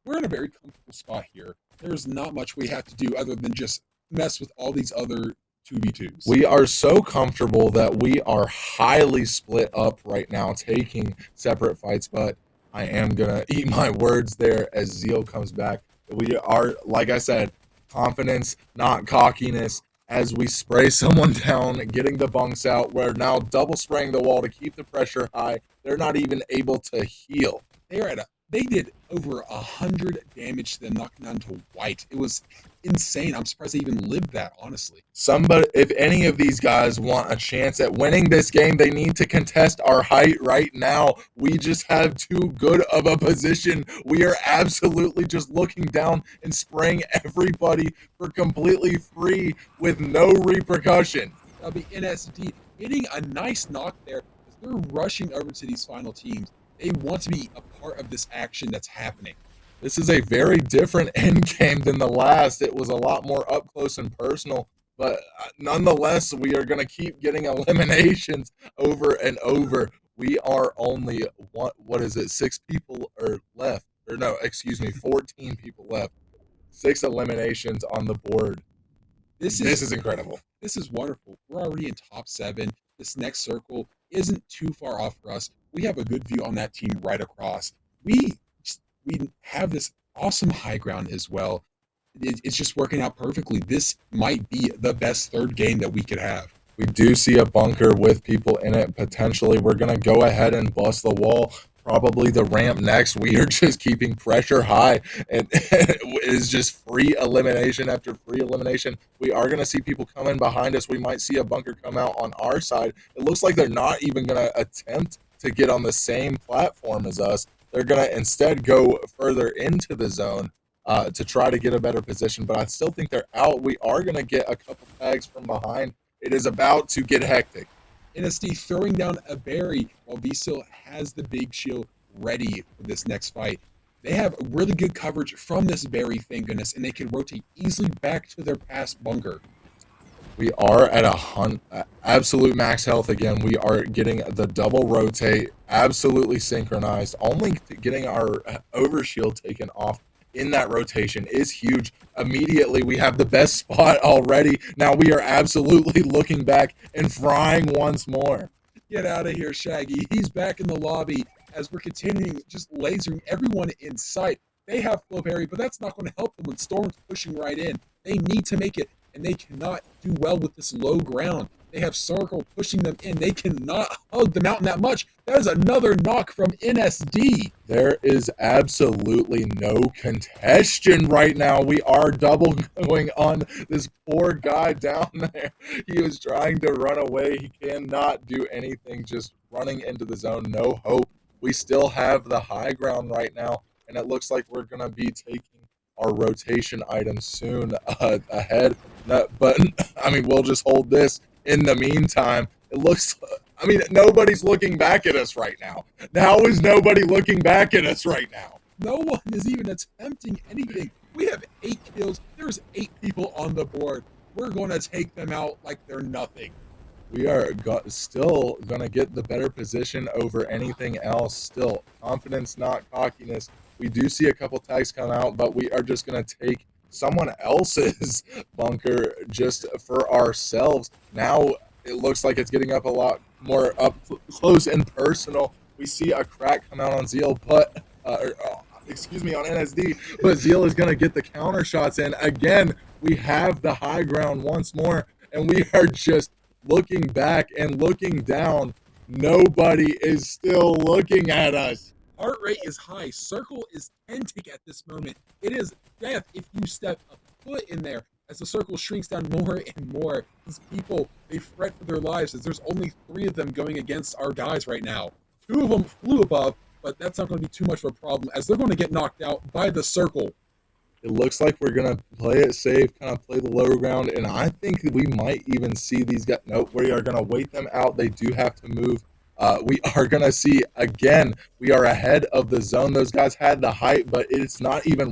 We're in a very comfortable spot here. There's not much we have to do other than just mess with all these other 2v2s. We are so comfortable that we are highly split up right now, taking separate fights, but I am going to eat my words there as Zeal comes back. We are, like I said, confidence, not cockiness. As we spray someone down, getting the bunks out, we're now double spraying the wall to keep the pressure high. They're not even able to heal. They are at They did over 100 damage to them, knocking down to white. It was insane. I'm surprised they even lived that, honestly. Somebody, if any of these guys want a chance at winning this game, they need to contest our height right now. We just have too good of a position. We are absolutely just looking down and spraying everybody for completely free with no repercussion. That'll be NSD getting a nice knock there as they're rushing over to these final teams. They want to be a part of this action that's happening. This is a very different end game than the last. It was a lot more up close and personal, but nonetheless, we are going to keep getting eliminations over and over. We are only, what is it, 6 people are left. Or no, excuse me, 14 people left. 6 eliminations on the board. This is incredible. This is wonderful. We're already in top 7. This next circle isn't too far off for us. We have a good view on that team right across. We have this awesome high ground as well. It's just working out perfectly. This might be the best third game that we could have. We do see a bunker with people in it potentially. We're going to go ahead and bust the wall. Probably the ramp next. We are just keeping pressure high, and it is just free elimination after free elimination. We are going to see people come in behind us. We might see a bunker come out on our side. It looks like they're not even going to attempt to get on the same platform as us. They're going to instead go further into the zone to try to get a better position, but I still think they're out. We are going to get a couple tags from behind. It is about to get hectic. NSD throwing down a berry while V-Still has the big shield ready for this next fight. They have really good coverage from this berry, thank goodness, and they can rotate easily back to their past bunker. We are at absolute max health again. We are getting the double rotate, absolutely synchronized. Only getting our overshield taken off in that rotation is huge. Immediately, we have the best spot already. Now we are absolutely looking back and frying once more. Get out of here, Shaggy. He's back in the lobby as we're continuing just lasering everyone in sight. They have Flowberry, but that's not going to help them when Storm's pushing right in. They need to make it, and they cannot do well with this low ground. They have Circle pushing them in. They cannot hug the mountain that much. That is another knock from NSD. There is absolutely no contention right now. We are double going on this poor guy down there. He was trying to run away. He cannot do anything, just running into the zone. No hope. We still have the high ground right now, and it looks like we're going to be taking our rotation items soon ahead. But, I mean, we'll just hold this. In the meantime, it looks, I mean, nobody's looking back at us right now. How is nobody looking back at us right now? No one is even attempting anything. We have 8 kills. There's 8 people on the board. We're going to take them out like they're nothing. We are still going to get the better position over anything else. Still, confidence, not cockiness. We do see a couple tags come out, but we are just going to take someone else's bunker just for ourselves. Now it looks like it's getting up a lot more up close and personal. We see a crack come out on Zeal, but on NSD, but Zeal is going to get the counter shots in. Again, we have the high ground once more, and we are just looking back and looking down. Nobody is still looking at us. Heart rate is high. Circle is tentic at this moment. It is death if you step a foot in there as the circle shrinks down more and more. These people, they fret for their lives as there's only 3 of them going against our guys right now. 2 of them flew above, but that's not going to be too much of a problem as they're going to get knocked out by the circle. It looks like we're going to play it safe, kind of play the lower ground, and I think we might even see these guys. No, we are going to wait them out. They do have to move. We are going to see, again, we are ahead of the zone. Those guys had the height, but it's not even